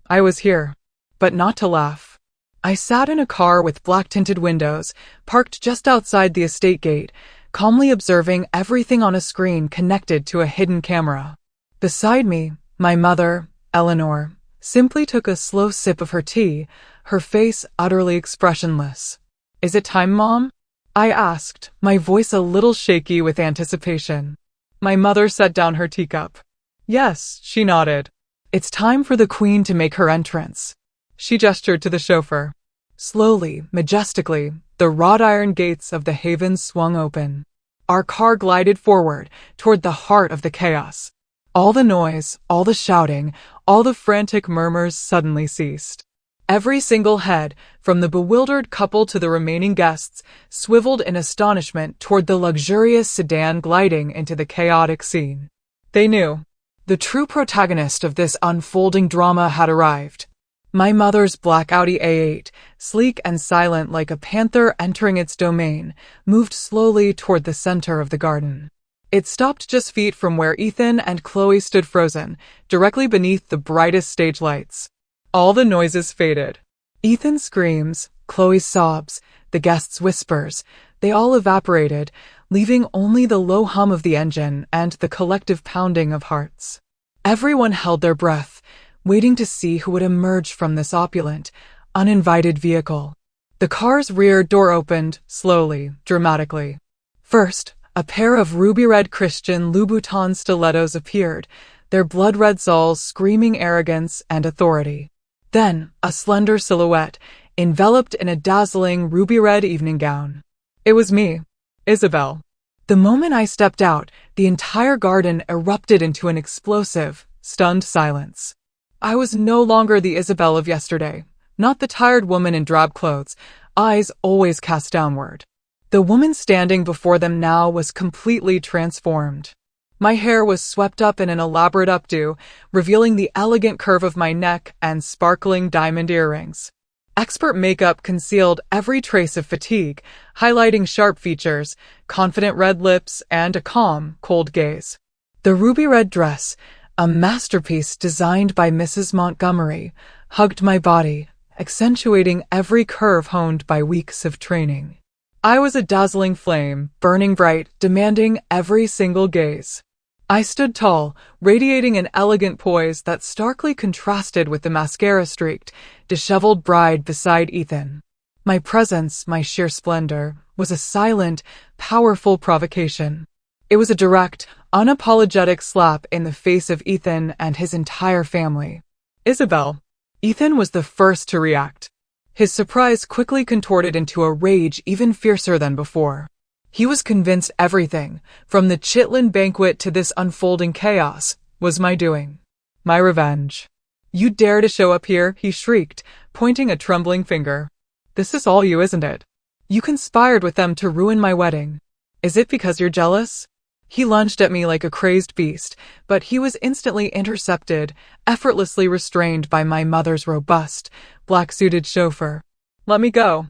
Speaker 1: I was here. But not to laugh. I sat in a car with black-tinted windows, parked just outside the estate gate, calmly observing everything on a screen connected to a hidden camera. Beside me, my mother, Eleanor, simply took a slow sip of her tea, her face utterly expressionless. Is it time, Mom? I asked, my voice a little shaky with anticipation. My mother set down her teacup. Yes, she nodded. It's time for the Queen to make her entrance. She gestured to the chauffeur. Slowly, majestically, the wrought iron gates of the haven swung open. Our car glided forward, toward the heart of the chaos. All the noise, all the shouting, all the frantic murmurs suddenly ceased. Every single head, from the bewildered couple to the remaining guests, swiveled in astonishment toward the luxurious sedan gliding into the chaotic scene. They knew. The true protagonist of this unfolding drama had arrived. My mother's black Audi A8, sleek and silent like a panther entering its domain, moved slowly toward the center of the garden. It stopped just feet from where Ethan and Chloe stood frozen, directly beneath the brightest stage lights. All the noises faded. Ethan's screams, Chloe's sobs, the guests' whispers, they all evaporated, leaving only the low hum of the engine and the collective pounding of hearts. Everyone held their breath, waiting to see who would emerge from this opulent, uninvited vehicle. The car's rear door opened, slowly, dramatically. First, a pair of ruby-red Christian Louboutin stilettos appeared, their blood-red soles screaming arrogance and authority. Then, a slender silhouette, enveloped in a dazzling ruby-red evening gown. It was me, Isabel. The moment I stepped out, the entire garden erupted into an explosive, stunned silence. I was no longer the Isabel of yesterday, not the tired woman in drab clothes, eyes always cast downward. The woman standing before them now was completely transformed. My hair was swept up in an elaborate updo, revealing the elegant curve of my neck and sparkling diamond earrings. Expert makeup concealed every trace of fatigue, highlighting sharp features, confident red lips, and a calm, cold gaze. The ruby red dress, a masterpiece designed by Mrs. Montgomery, hugged my body, accentuating every curve honed by weeks of training. I was a dazzling flame, burning bright, demanding every single gaze. I stood tall, radiating an elegant poise that starkly contrasted with the mascara-streaked, disheveled bride beside Ethan. My presence, my sheer splendor, was a silent, powerful provocation. It was a direct, unapologetic slap in the face of Ethan and his entire family. Isabel. Ethan was the first to react. His surprise quickly contorted into a rage even fiercer than before. He was convinced everything, from the Chitlin banquet to this unfolding chaos, was my doing. My revenge. You dare to show up here, he shrieked, pointing a trembling finger. This is all you, isn't it? You conspired with them to ruin my wedding. Is it because you're jealous? He lunged at me like a crazed beast, but he was instantly intercepted, effortlessly restrained by my mother's robust, black-suited chauffeur. Let me go.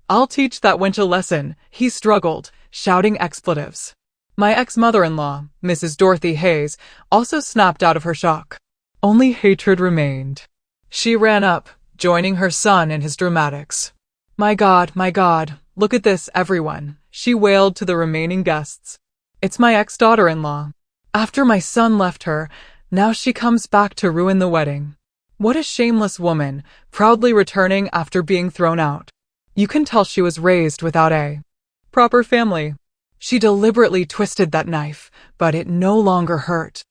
Speaker 1: I'll teach that wench a lesson, he struggled, shouting expletives. My ex-mother-in-law, Mrs. Dorothy Hayes, also snapped out of her shock. Only hatred remained. She ran up, joining her son in his dramatics. My God, look at this, everyone, she wailed to the remaining guests. It's my ex-daughter-in-law. After my son left her, now she comes back to ruin the wedding. What a shameless woman, proudly returning after being thrown out. You can tell she was raised without a proper family. She deliberately twisted that knife, but it no longer hurt.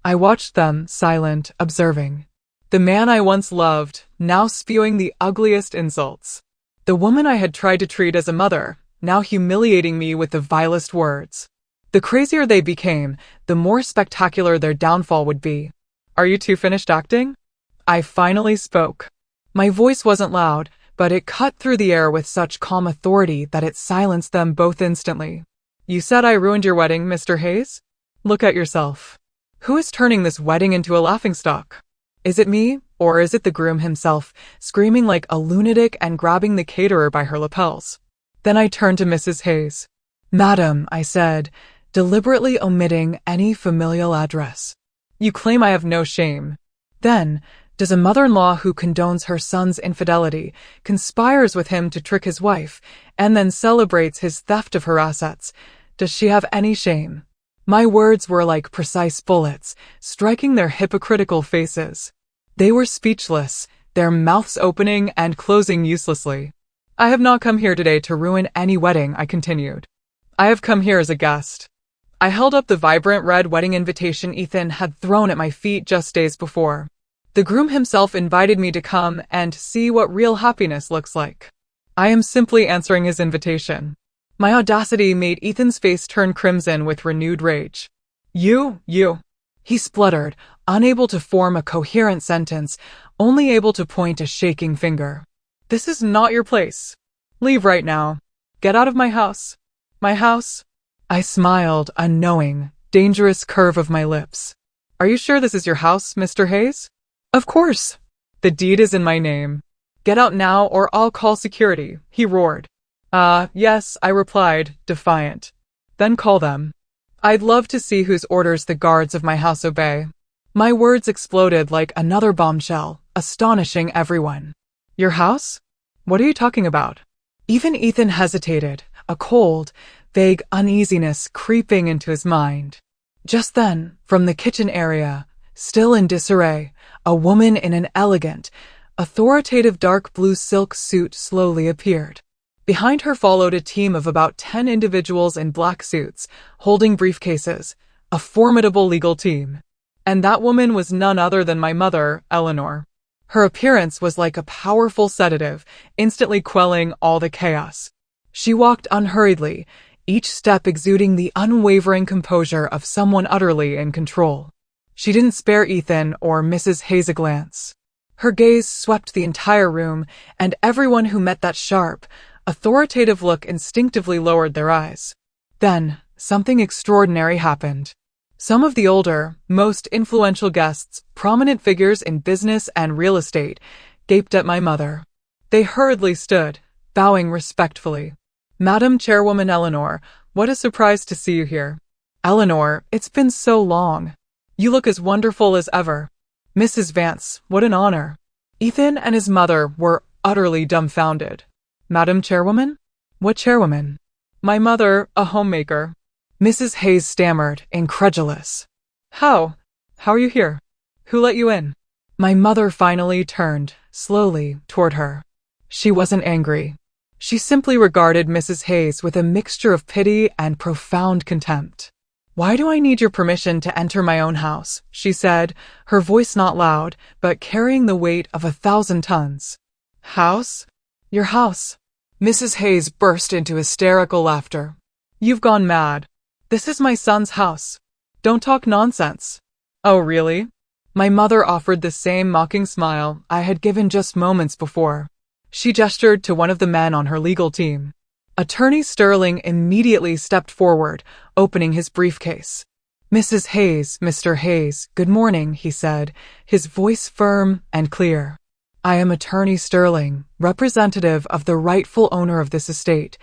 Speaker 1: I watched them, silent, observing. The man I once loved, now spewing the ugliest insults. The woman I had tried to treat as a mother, now humiliating me with the vilest words. The crazier they became, the more spectacular their downfall would be. Are you two finished acting? I finally spoke. My voice wasn't loud, but it cut through the air with such calm authority that it silenced them both instantly. You said I ruined your wedding, Mr. Hayes? Look at yourself. Who is turning this wedding into a laughingstock? Is it me, or is it the groom himself, screaming like a lunatic and grabbing the caterer by her lapels? Then I turned to Mrs. Hayes. Madam, I said, deliberately omitting any familial address. You claim I have no shame. Then, does a mother-in-law who condones her son's infidelity, conspires with him to trick his wife, and then celebrates his theft of her assets, does she have any shame? My words were like precise bullets, striking their hypocritical faces. They were speechless, their mouths opening and closing uselessly. I have not come here today to ruin any wedding, I continued. I have come here as a guest. I held up the vibrant red wedding invitation Ethan had thrown at my feet just days before. The groom himself invited me to come and see what real happiness looks like. I am simply answering his invitation. My audacity made Ethan's face turn crimson with renewed rage. You. He spluttered, unable to form a coherent sentence, only able to point a shaking finger. This is not your place. Leave right now. Get out of my house. My house? I smiled, a knowing, dangerous curve of my lips. Are you sure this is your house, Mr. Hayes? Of course. The deed is in my name. Get out now or I'll call security, he roared. Yes, I replied, defiant. Then call them. I'd love to see whose orders the guards of my house obey. My words exploded like another bombshell, astonishing everyone. Your house? What are you talking about? Even Ethan hesitated, a cold, vague uneasiness creeping into his mind. Just then, from the kitchen area, still in disarray, a woman in an elegant, authoritative dark blue silk suit slowly appeared. Behind her followed a team of about 10 individuals in black suits, holding briefcases, a formidable legal team. And that woman was none other than my mother, Eleanor. Her appearance was like a powerful sedative, instantly quelling all the chaos. She walked unhurriedly, each step exuding the unwavering composure of someone utterly in control. She didn't spare Ethan or Mrs. Hayes a glance. Her gaze swept the entire room, and everyone who met that sharp, authoritative look instinctively lowered their eyes. Then, something extraordinary happened. Some of the older, most influential guests, prominent figures in business and real estate, gaped at my mother. They hurriedly stood, bowing respectfully. Madam Chairwoman Eleanor, what a surprise to see you here. Eleanor, it's been so long. You look as wonderful as ever. Mrs. Vance, what an honor. Ethan and his mother were utterly dumbfounded. Madam Chairwoman? What chairwoman? My mother, a homemaker. Mrs. Hayes stammered, incredulous. How are you here? Who let you in? My mother finally turned, slowly, toward her. She wasn't angry. She simply regarded Mrs. Hayes with a mixture of pity and profound contempt. Why do I need your permission to enter my own house? She said, her voice not loud, but carrying the weight of 1,000 tons. House? Your house. Mrs. Hayes burst into hysterical laughter. You've gone mad. This is my son's house. Don't talk nonsense. Oh, really? My mother offered the same mocking smile I had given just moments before. She gestured to one of the men on her legal team. Attorney Sterling immediately stepped forward, opening his briefcase. Mrs. Hayes, Mr. Hayes, good morning, he said, his voice firm and clear. I am Attorney Sterling, representative of the rightful owner of this estate,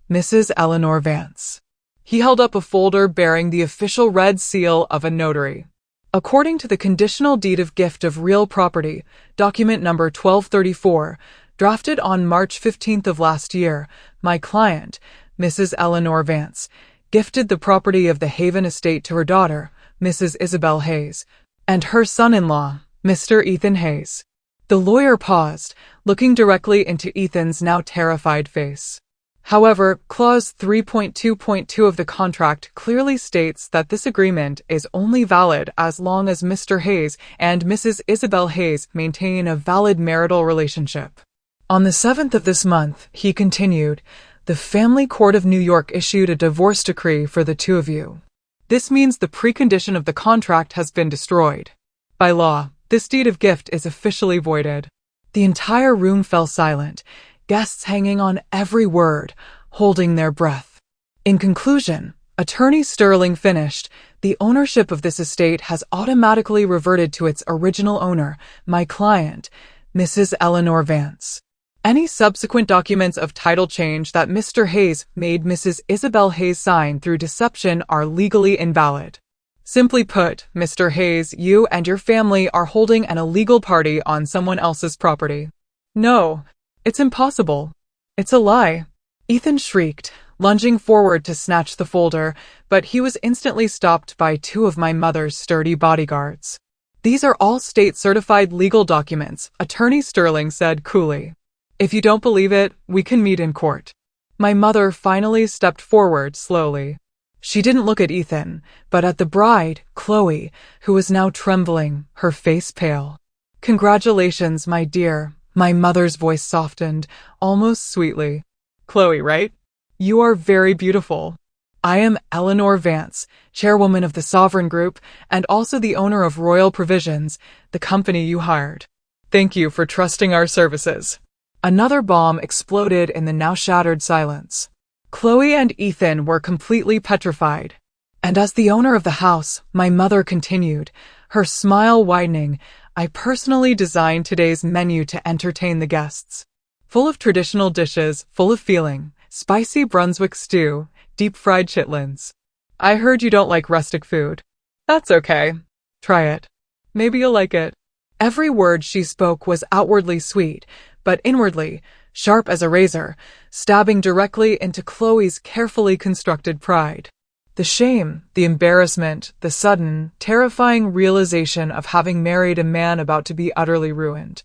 Speaker 1: Mrs. Eleanor Vance. He held up a folder bearing the official red seal of a notary. According to the Conditional Deed of Gift of Real Property, document number 1234, drafted on March 15th of last year, my client, Mrs. Eleanor Vance, gifted the property of the Haven estate to her daughter, Mrs. Isabel Hayes, and her son-in-law, Mr. Ethan Hayes. The lawyer paused, looking directly into Ethan's now terrified face. However, Clause 3.2.2 of the contract clearly states that this agreement is only valid as long as Mr. Hayes and Mrs. Isabel Hayes maintain a valid marital relationship. On the 7th of this month, he continued, the Family Court of New York issued a divorce decree for the two of you. This means the precondition of the contract has been destroyed. By law, this deed of gift is officially voided. The entire room fell silent, guests hanging on every word, holding their breath. In conclusion, Attorney Sterling finished, the ownership of this estate has automatically reverted to its original owner, my client, Mrs. Eleanor Vance. Any subsequent documents of title change that Mr. Hayes made Mrs. Isabel Hayes sign through deception are legally invalid. Simply put, Mr. Hayes, you and your family are holding an illegal party on someone else's property. No, it's impossible. It's a lie. Ethan shrieked, lunging forward to snatch the folder, but he was instantly stopped by two of my mother's sturdy bodyguards. These are all state-certified legal documents, Attorney Sterling said coolly. If you don't believe it, we can meet in court. My mother finally stepped forward slowly. She didn't look at Ethan, but at the bride, Chloe, who was now trembling, her face pale. Congratulations, my dear, my mother's voice softened, almost sweetly. Chloe, right? You are very beautiful. I am Eleanor Vance, chairwoman of the Sovereign Group, and also the owner of Royal Provisions, the company you hired. Thank you for trusting our services. Another bomb exploded in the now shattered silence. Chloe and Ethan were completely petrified. And as the owner of the house, my mother continued, her smile widening, I personally designed today's menu to entertain the guests. Full of traditional dishes, full of feeling, spicy Brunswick stew, deep-fried chitlins. I heard you don't like rustic food. That's okay. Try it. Maybe you'll like it. Every word she spoke was outwardly sweet, but inwardly, sharp as a razor, stabbing directly into Chloe's carefully constructed pride. The shame, the embarrassment, the sudden, terrifying realization of having married a man about to be utterly ruined.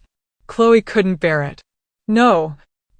Speaker 1: Chloe couldn't bear it. No,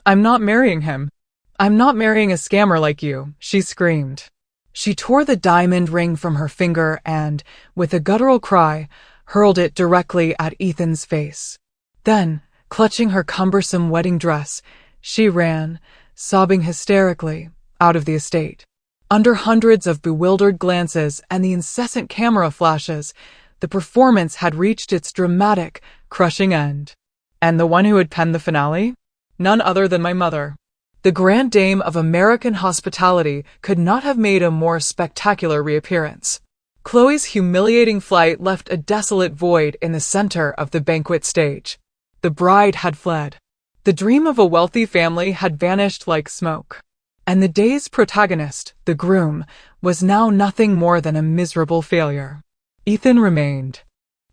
Speaker 1: I'm not marrying him. I'm not marrying a scammer like you, she screamed. She tore the diamond ring from her finger and, with a guttural cry, hurled it directly at Ethan's face. Then, clutching her cumbersome wedding dress, she ran, sobbing hysterically, out of the estate. Under hundreds of bewildered glances and the incessant camera flashes, the performance had reached its dramatic, crushing end. And the one who had penned the finale? None other than my mother. The Grand Dame of American hospitality could not have made a more spectacular reappearance. Chloe's humiliating flight left a desolate void in the center of the banquet stage. The bride had fled. The dream of a wealthy family had vanished like smoke. And the day's protagonist, the groom, was now nothing more than a miserable failure. Ethan remained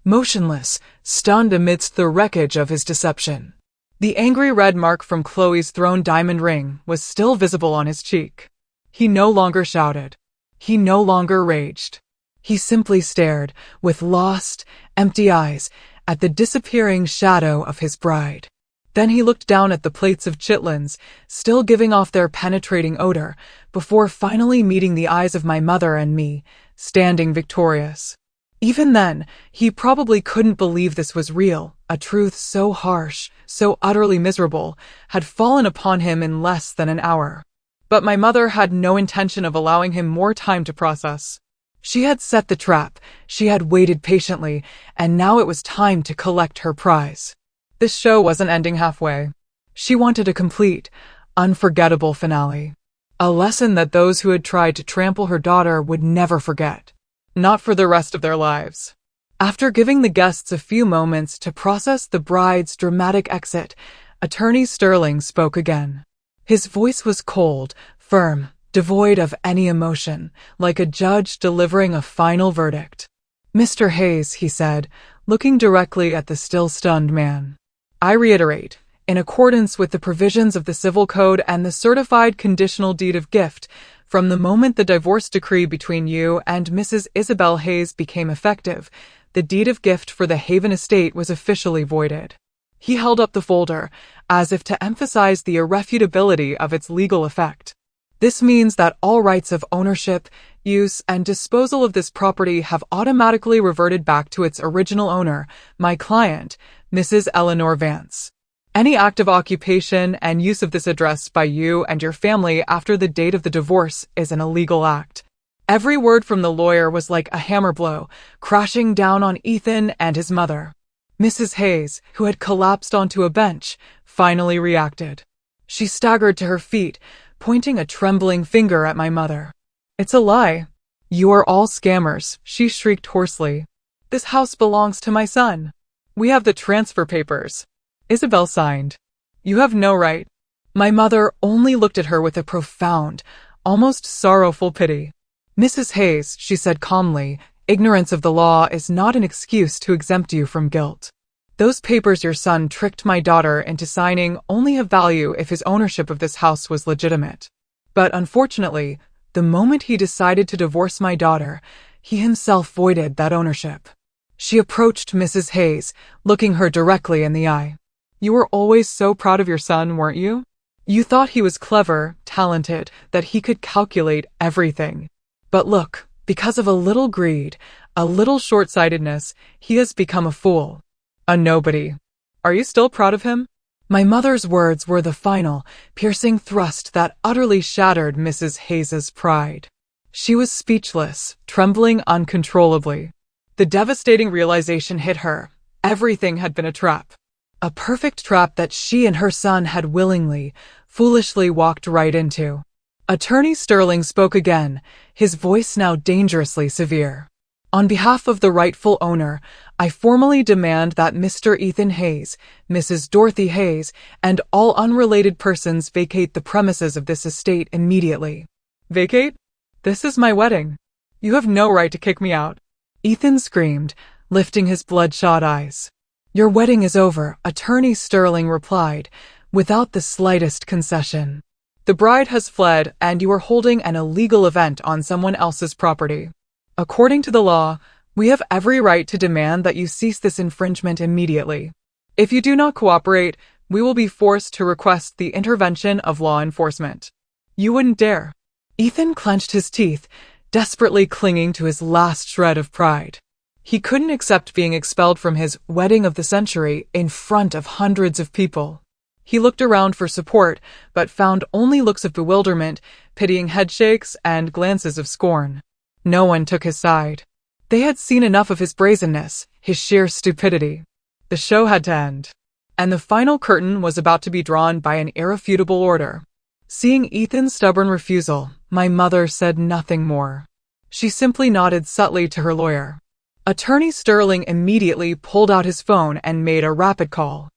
Speaker 1: motionless, stunned amidst the wreckage of his deception. The angry red mark from Chloe's thrown diamond ring was still visible on his cheek. He no longer shouted. He no longer raged. He simply stared, with lost, empty eyes, at the disappearing shadow of his bride. Then he looked down at the plates of chitlins, still giving off their penetrating odor, before finally meeting the eyes of my mother and me, standing victorious. Even then, he probably couldn't believe this was real. A truth so harsh, so utterly miserable, had fallen upon him in less than an hour. But my mother had no intention of allowing him more time to process. She had set the trap, she had waited patiently, and now it was time to collect her prize. This show wasn't ending halfway. She wanted a complete, unforgettable finale. A lesson that those who had tried to trample her daughter would never forget. Not for the rest of their lives. After giving the guests a few moments to process the bride's dramatic exit, Attorney Sterling spoke again. His voice was cold, firm, devoid of any emotion, like a judge delivering a final verdict. "Mr. Hayes," he said, looking directly at the still stunned man. "I reiterate, in accordance with the provisions of the Civil Code and the certified conditional deed of gift, from the moment the divorce decree between you and Mrs. Isabel Hayes became effective, the deed of gift for the Haven estate was officially voided." He held up the folder, as if to emphasize the irrefutability of its legal effect. "This means that all rights of ownership, use, and disposal of this property have automatically reverted back to its original owner, my client, Mrs. Eleanor Vance. Any act of occupation and use of this address by you and your family after the date of the divorce is an illegal act." Every word from the lawyer was like a hammer blow, crashing down on Ethan and his mother. Mrs. Hayes, who had collapsed onto a bench, finally reacted. She staggered to her feet, pointing a trembling finger at my mother. "It's a lie. You are all scammers," she shrieked hoarsely. "This house belongs to my son. We have the transfer papers." Isabel signed. "You have no right." My mother only looked at her with a profound, almost sorrowful pity. "Mrs. Hayes," she said calmly, "ignorance of the law is not an excuse to exempt you from guilt. Those papers your son tricked my daughter into signing only have value if his ownership of this house was legitimate. But unfortunately, the moment he decided to divorce my daughter, he himself voided that ownership." She approached Mrs. Hayes, looking her directly in the eye. "You were always so proud of your son, weren't you? You thought he was clever, talented, that he could calculate everything. But look, because of a little greed, a little short-sightedness, he has become a fool. A nobody. Are you still proud of him?" My mother's words were the final, piercing thrust that utterly shattered Mrs. Hayes's pride. She was speechless, trembling uncontrollably. The devastating realization hit her. Everything had been a trap. A perfect trap that she and her son had willingly, foolishly walked right into. Attorney Sterling spoke again, his voice now dangerously severe. "On behalf of the rightful owner, I formally demand that Mr. Ethan Hayes, Mrs. Dorothy Hayes, and all unrelated persons vacate the premises of this estate immediately." "Vacate? This is my wedding. You have no right to kick me out." Ethan screamed, lifting his bloodshot eyes. "Your wedding is over," Attorney Sterling replied, without the slightest concession. "The bride has fled, and you are holding an illegal event on someone else's property. According to the law, we have every right to demand that you cease this infringement immediately. If you do not cooperate, we will be forced to request the intervention of law enforcement." "You wouldn't dare." Ethan clenched his teeth, desperately clinging to his last shred of pride. He couldn't accept being expelled from his wedding of the century in front of hundreds of people. He looked around for support, but found only looks of bewilderment, pitying headshakes, and glances of scorn. No one took his side. They had seen enough of his brazenness, his sheer stupidity. The show had to end. And the final curtain was about to be drawn by an irrefutable order. Seeing Ethan's stubborn refusal, my mother said nothing more. She simply nodded subtly to her lawyer. Attorney Sterling immediately pulled out his phone and made a rapid call.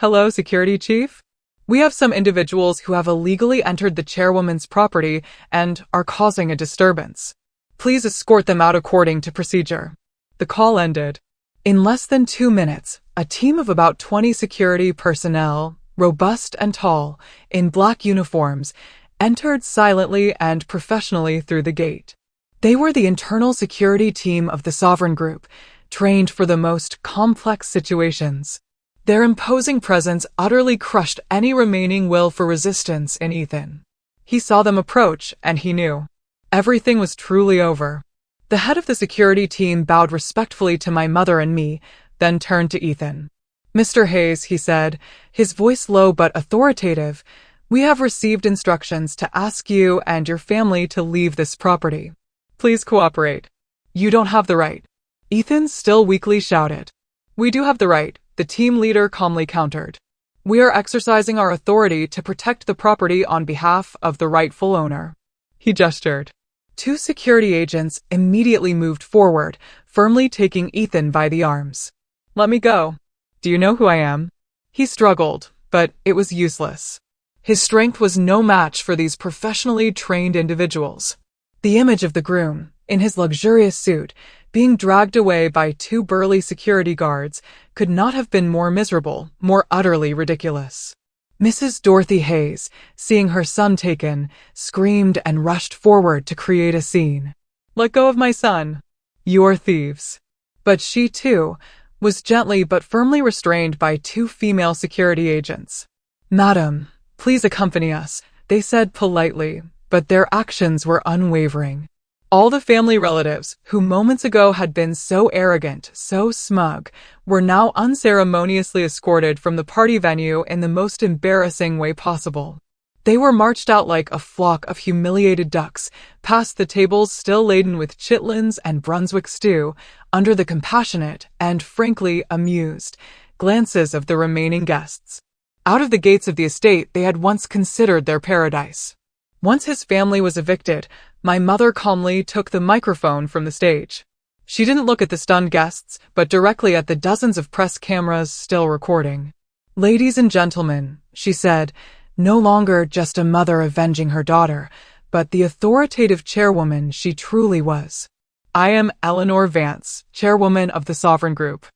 Speaker 1: "Hello, security chief? We have some individuals who have illegally entered the chairwoman's property and are causing a disturbance. Please escort them out according to procedure." The call ended. In less than 2 minutes, a team of about 20 security personnel, robust and tall, in black uniforms, entered silently and professionally through the gate. They were the internal security team of the Sovereign Group, trained for the most complex situations. Their imposing presence utterly crushed any remaining will for resistance in Ethan. He saw them approach, and he knew. Everything was truly over. The head of the security team bowed respectfully to my mother and me, then turned to Ethan. "Mr. Hayes," he said, his voice low but authoritative, "we have received instructions to ask you and your family to leave this property. Please cooperate." "You don't have the right," Ethan still weakly shouted. "We do have the right," the team leader calmly countered. "We are exercising our authority to protect the property on behalf of the rightful owner." He gestured. 2 security agents immediately moved forward, firmly taking Ethan by the arms. "Let me go. Do you know who I am?" He struggled, but it was useless. His strength was no match for these professionally trained individuals. The image of the groom, in his luxurious suit, being dragged away by 2 burly security guards, could not have been more miserable, more utterly ridiculous. Mrs. Dorothy Hayes, seeing her son taken, screamed and rushed forward to create a scene. "Let go of my son. You're thieves." But she, too, was gently but firmly restrained by 2 female security agents. "Madam, please accompany us," they said politely, but their actions were unwavering. All the family relatives, who moments ago had been so arrogant, so smug, were now unceremoniously escorted from the party venue in the most embarrassing way possible. They were marched out like a flock of humiliated ducks, past the tables still laden with chitlins and Brunswick stew, under the compassionate and, frankly, amused glances of the remaining guests. Out of the gates of the estate they had once considered their paradise. Once his family was evicted, my mother calmly took the microphone from the stage. She didn't look at the stunned guests, but directly at the dozens of press cameras still recording. "Ladies and gentlemen," she said, no longer just a mother avenging her daughter, but the authoritative chairwoman she truly was. "I am Eleanor Vance, chairwoman of the Sovereign Group.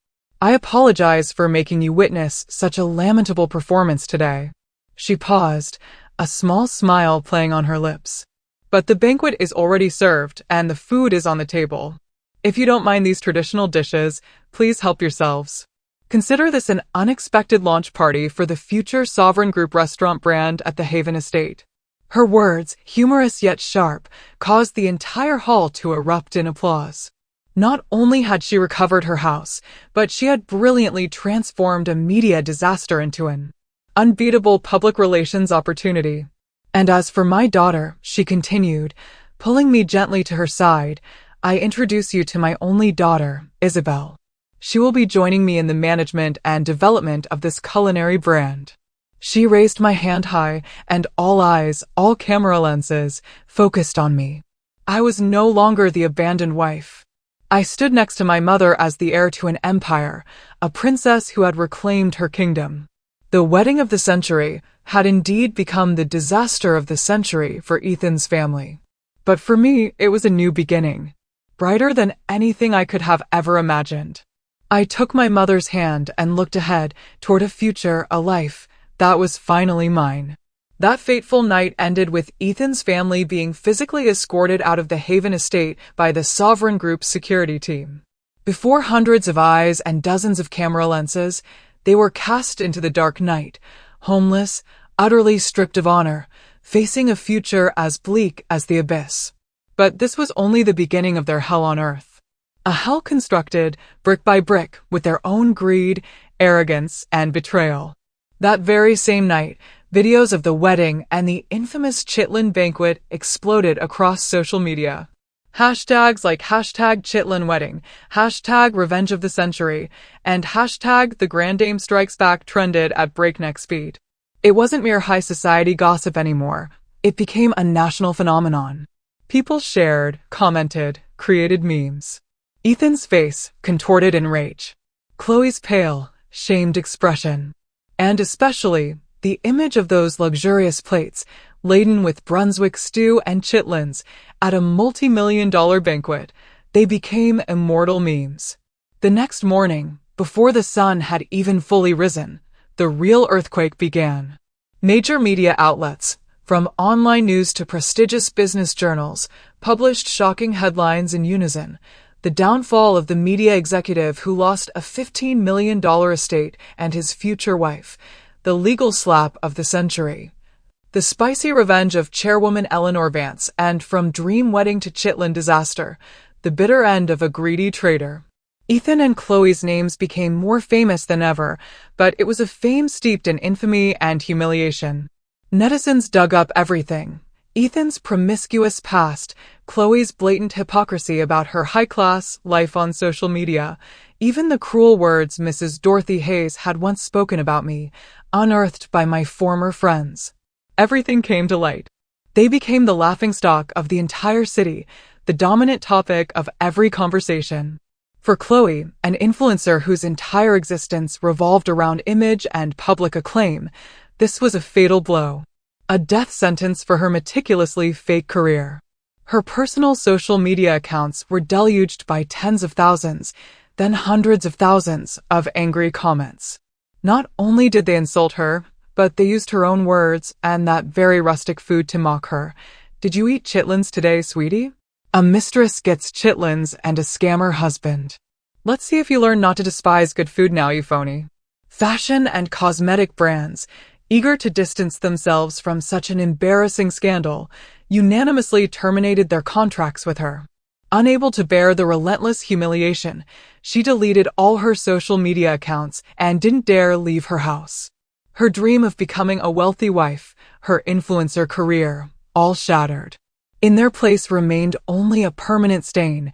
Speaker 1: I apologize for making you witness such a lamentable performance today." She paused, a small smile playing on her lips. "But the banquet is already served, and the food is on the table. If you don't mind these traditional dishes, please help yourselves. Consider this an unexpected launch party for the future Sovereign Group restaurant brand at the Haven Estate." Her words, humorous yet sharp, caused the entire hall to erupt in applause. Not only had she recovered her house, but she had brilliantly transformed a media disaster into an unbeatable public relations opportunity. "And as for my daughter," she continued, pulling me gently to her side, "I introduce you to my only daughter, Isabel. She will be joining me in the management and development of this culinary brand." She raised my hand high, and all eyes, all camera lenses, focused on me. I was no longer the abandoned wife. I stood next to my mother as the heir to an empire, a princess who had reclaimed her kingdom. The wedding of the century had indeed become the disaster of the century for Ethan's family. But for me, it was a new beginning, brighter than anything I could have ever imagined. I took my mother's hand and looked ahead toward a future, a life, that was finally mine. That fateful night ended with Ethan's family being physically escorted out of the Haven Estate by the Sovereign Group's security team. Before hundreds of eyes and dozens of camera lenses, they were cast into the dark night, homeless, utterly stripped of honor, facing a future as bleak as the abyss. But this was only the beginning of their hell on earth. A hell constructed, brick by brick, with their own greed, arrogance, and betrayal. That very same night, videos of the wedding and the infamous Chitlin banquet exploded across social media. Hashtags like #ChitlinWedding, #Revenge of the Century, and #The Grand Dame Strikes Back trended at breakneck speed. It wasn't mere high society gossip anymore. It became a national phenomenon. People shared, commented, created memes. Ethan's face contorted in rage. Chloe's pale, shamed expression. And especially The image of those luxurious plates, laden with Brunswick stew and chitlins, at a multi-million-dollar banquet, they became immortal memes. The next morning, before the sun had even fully risen, the real earthquake began. Major media outlets, from online news to prestigious business journals, published shocking headlines in unison. The downfall of the media executive who lost a $15 million estate and his future wife. The legal slap of the century. The spicy revenge of Chairwoman Eleanor Vance, and from dream wedding to chitlin disaster, the bitter end of a greedy traitor. Ethan and Chloe's names became more famous than ever, but it was a fame steeped in infamy and humiliation. Netizens dug up everything. Ethan's promiscuous past, Chloe's blatant hypocrisy about her high-class life on social media, even the cruel words Mrs. Dorothy Hayes had once spoken about me, unearthed by my former friends. Everything came to light. They became the laughingstock of the entire city, the dominant topic of every conversation. For Chloe, an influencer whose entire existence revolved around image and public acclaim, this was a fatal blow. A death sentence for her meticulously fake career. Her personal social media accounts were deluged by tens of thousands, then hundreds of thousands of angry comments. Not only did they insult her, but they used her own words and that very rustic food to mock her. Did you eat chitlins today, sweetie? A mistress gets chitlins and a scammer husband. Let's see if you learn not to despise good food now, you phony. Fashion and cosmetic brands, eager to distance themselves from such an embarrassing scandal, unanimously terminated their contracts with her. Unable to bear the relentless humiliation, she deleted all her social media accounts and didn't dare leave her house. Her dream of becoming a wealthy wife, her influencer career, all shattered. In their place remained only a permanent stain,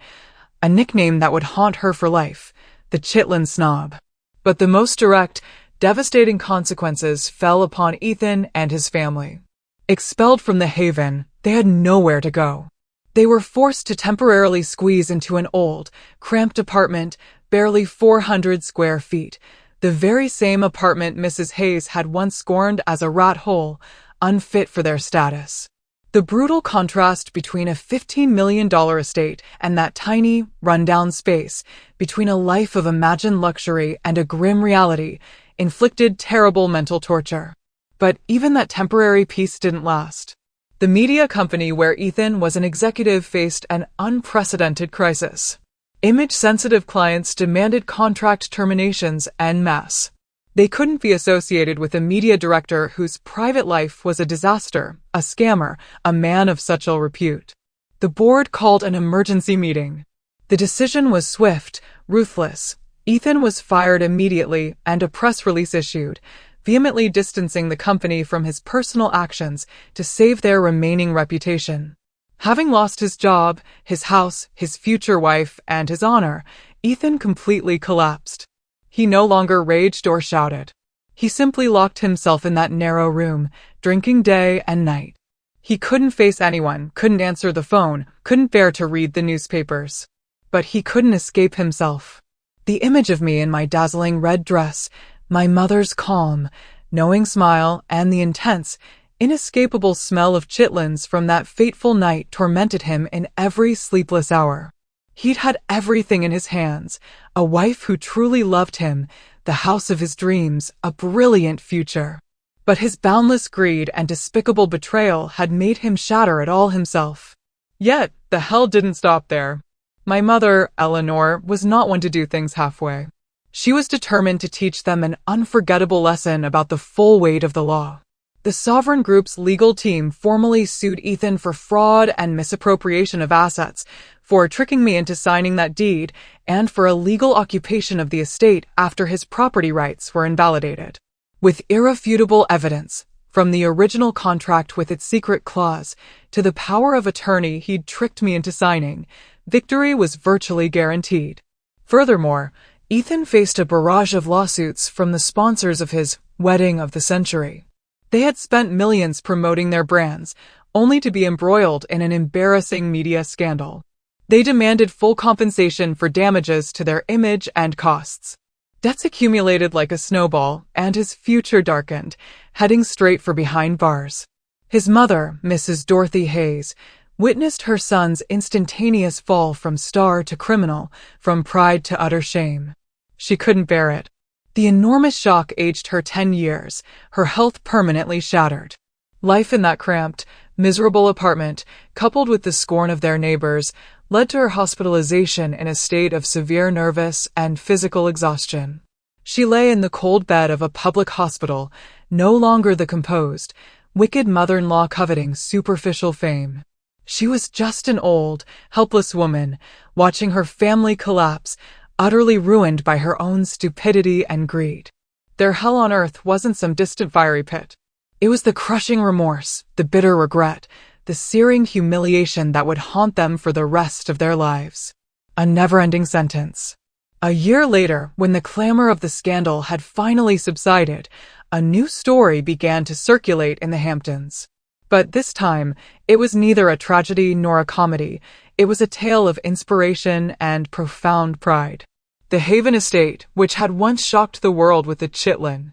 Speaker 1: a nickname that would haunt her for life, the Chitlin Snob. But the most direct, devastating consequences fell upon Ethan and his family. Expelled from the haven, they had nowhere to go. They were forced to temporarily squeeze into an old, cramped apartment, barely 400 square feet, the very same apartment Mrs. Hayes had once scorned as a rat hole, unfit for their status. The brutal contrast between a $15 million estate and that tiny, run-down space, between a life of imagined luxury and a grim reality, inflicted terrible mental torture. But even that temporary peace didn't last. The media company where Ethan was an executive faced an unprecedented crisis. Image-sensitive clients demanded contract terminations en masse. They couldn't be associated with a media director whose private life was a disaster, a scammer, a man of such ill repute. The board called an emergency meeting. The decision was swift, ruthless. Ethan was fired immediately and a press release issued, vehemently distancing the company from his personal actions to save their remaining reputation. Having lost his job, his house, his future wife, and his honor, Ethan completely collapsed. He no longer raged or shouted. He simply locked himself in that narrow room, drinking day and night. He couldn't face anyone, couldn't answer the phone, couldn't bear to read the newspapers. But he couldn't escape himself. The image of me in my dazzling red dress, my mother's calm, knowing smile, and the intense, inescapable smell of chitlins from that fateful night tormented him in every sleepless hour. He'd had everything in his hands, a wife who truly loved him, the house of his dreams, a brilliant future. But his boundless greed and despicable betrayal had made him shatter it all himself. Yet, the hell didn't stop there. My mother, Eleanor, was not one to do things halfway. She was determined to teach them an unforgettable lesson about the full weight of the law. The Sovereign Group's legal team formally sued Ethan for fraud and misappropriation of assets, for tricking me into signing that deed, and for illegal occupation of the estate after his property rights were invalidated. With irrefutable evidence, from the original contract with its secret clause to the power of attorney he'd tricked me into signing, victory was virtually guaranteed. Furthermore, Ethan faced a barrage of lawsuits from the sponsors of his wedding of the century. They had spent millions promoting their brands, only to be embroiled in an embarrassing media scandal. They demanded full compensation for damages to their image and costs. Debts accumulated like a snowball, and his future darkened, heading straight for behind bars. His mother, Mrs. Dorothy Hayes, witnessed her son's instantaneous fall from star to criminal, from pride to utter shame. She couldn't bear it. The enormous shock aged her 10 years, her health permanently shattered. Life in that cramped, miserable apartment, coupled with the scorn of their neighbors, led to her hospitalization in a state of severe nervous and physical exhaustion. She lay in the cold bed of a public hospital, no longer the composed, wicked mother-in-law coveting superficial fame. She was just an old, helpless woman, watching her family collapse, utterly ruined by her own stupidity and greed. Their hell on earth wasn't some distant fiery pit. It was the crushing remorse, the bitter regret, the searing humiliation that would haunt them for the rest of their lives. A never-ending sentence. A year later, when the clamor of the scandal had finally subsided, a new story began to circulate in the Hamptons. But this time, it was neither a tragedy nor a comedy. It was a tale of inspiration and profound pride. The Haven estate, which had once shocked the world with the Chitlin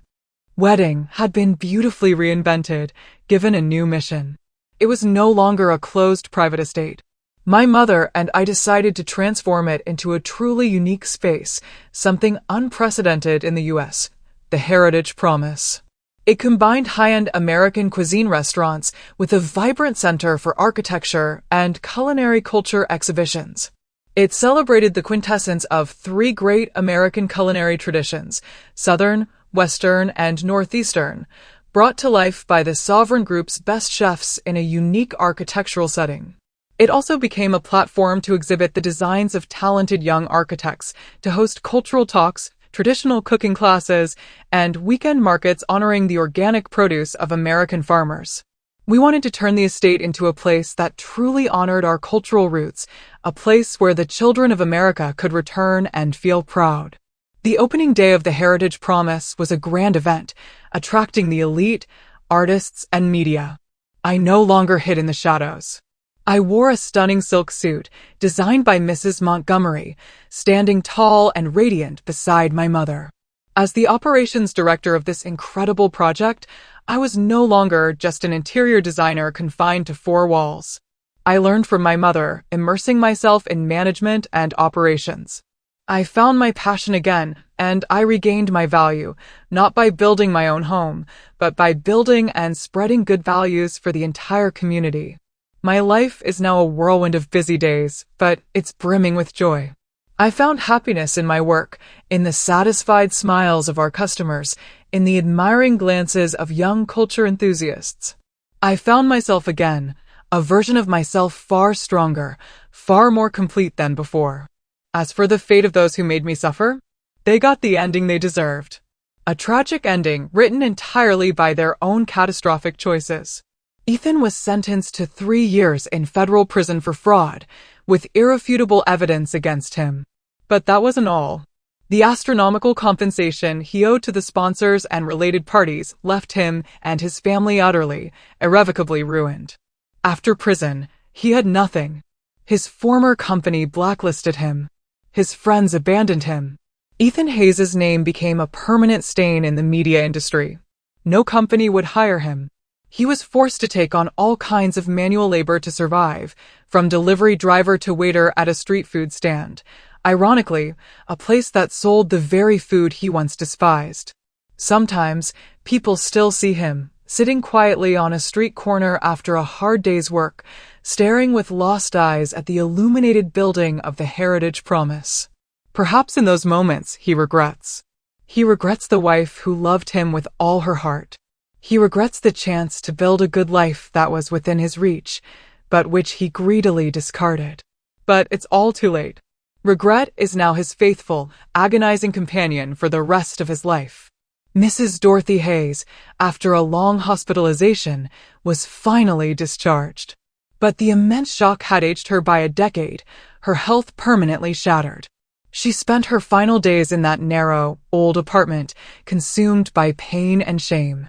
Speaker 1: wedding, had been beautifully reinvented, given a new mission. It was no longer a closed private estate. My mother and I decided to transform it into a truly unique space, something unprecedented in the U.S., the Heritage Promise. It combined high-end American cuisine restaurants with a vibrant center for architecture and culinary culture exhibitions. It celebrated the quintessence of three great American culinary traditions: Southern, Western, and Northeastern, brought to life by the Sovereign Group's best chefs in a unique architectural setting. It also became a platform to exhibit the designs of talented young architects, to host cultural talks, traditional cooking classes, and weekend markets honoring the organic produce of American farmers. We wanted to turn the estate into a place that truly honored our cultural roots, a place where the children of America could return and feel proud. The opening day of the Heritage Promise was a grand event, attracting the elite, artists, and media. I no longer hid in the shadows. I wore a stunning silk suit, designed by Mrs. Montgomery, standing tall and radiant beside my mother. As the operations director of this incredible project, I was no longer just an interior designer confined to four walls. I learned from my mother, immersing myself in management and operations. I found my passion again, and I regained my value, not by building my own home, but by building and spreading good values for the entire community. My life is now a whirlwind of busy days, but it's brimming with joy. I found happiness in my work, in the satisfied smiles of our customers, in the admiring glances of young culture enthusiasts. I found myself again, a version of myself far stronger, far more complete than before. As for the fate of those who made me suffer, they got the ending they deserved. A tragic ending written entirely by their own catastrophic choices. Ethan was sentenced to 3 years in federal prison for fraud, with irrefutable evidence against him. But that wasn't all. The astronomical compensation he owed to the sponsors and related parties left him and his family utterly, irrevocably ruined. After prison, he had nothing. His former company blacklisted him. His friends abandoned him. Ethan Hayes' name became a permanent stain in the media industry. No company would hire him. He was forced to take on all kinds of manual labor to survive, from delivery driver to waiter at a street food stand. Ironically, a place that sold the very food he once despised. Sometimes, people still see him, sitting quietly on a street corner after a hard day's work, staring with lost eyes at the illuminated building of the Heritage Promise. Perhaps in those moments, he regrets. He regrets the wife who loved him with all her heart. He regrets the chance to build a good life that was within his reach, but which he greedily discarded. But it's all too late. Regret is now his faithful, agonizing companion for the rest of his life. Mrs. Dorothy Hayes, after a long hospitalization, was finally discharged. But the immense shock had aged her by a decade, her health permanently shattered. She spent her final days in that narrow, old apartment, consumed by pain and shame.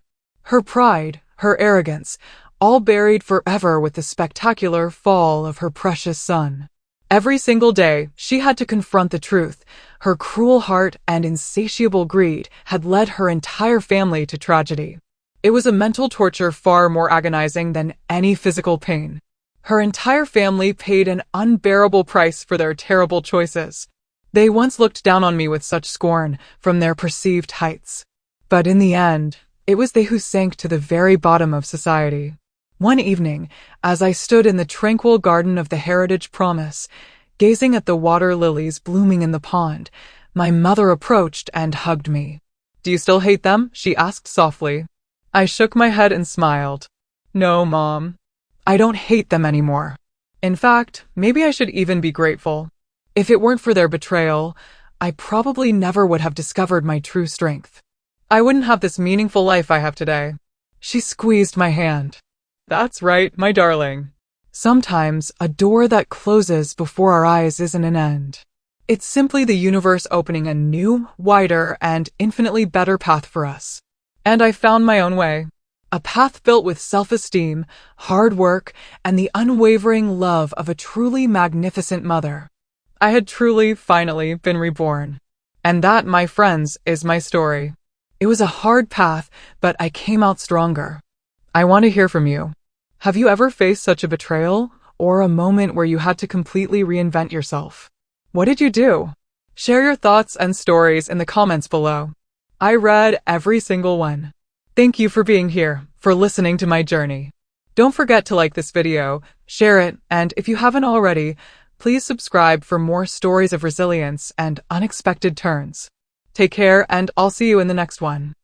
Speaker 1: Her pride, her arrogance, all buried forever with the spectacular fall of her precious son. Every single day, she had to confront the truth. Her cruel heart and insatiable greed had led her entire family to tragedy. It was a mental torture far more agonizing than any physical pain. Her entire family paid an unbearable price for their terrible choices. They once looked down on me with such scorn from their perceived heights. But in the end, it was they who sank to the very bottom of society. One evening, as I stood in the tranquil garden of the Heritage Promise, gazing at the water lilies blooming in the pond, my mother approached and hugged me. "Do you still hate them?" she asked softly. I shook my head and smiled. "No, Mom. I don't hate them anymore. In fact, maybe I should even be grateful. If it weren't for their betrayal, I probably never would have discovered my true strength. I wouldn't have this meaningful life I have today." She squeezed my hand. "That's right, my darling. Sometimes a door that closes before our eyes isn't an end. It's simply the universe opening a new, wider, and infinitely better path for us. And I found my own way. A path built with self-esteem, hard work, and the unwavering love of a truly magnificent mother. I had truly, finally, been reborn. And that, my friends, is my story. It was a hard path, but I came out stronger. I want to hear from you. Have you ever faced such a betrayal, or a moment where you had to completely reinvent yourself? What did you do? Share your thoughts and stories in the comments below. I read every single one. Thank you for being here, for listening to my journey. Don't forget to like this video, share it, and if you haven't already, please subscribe for more stories of resilience and unexpected turns. Take care, and I'll see you in the next one.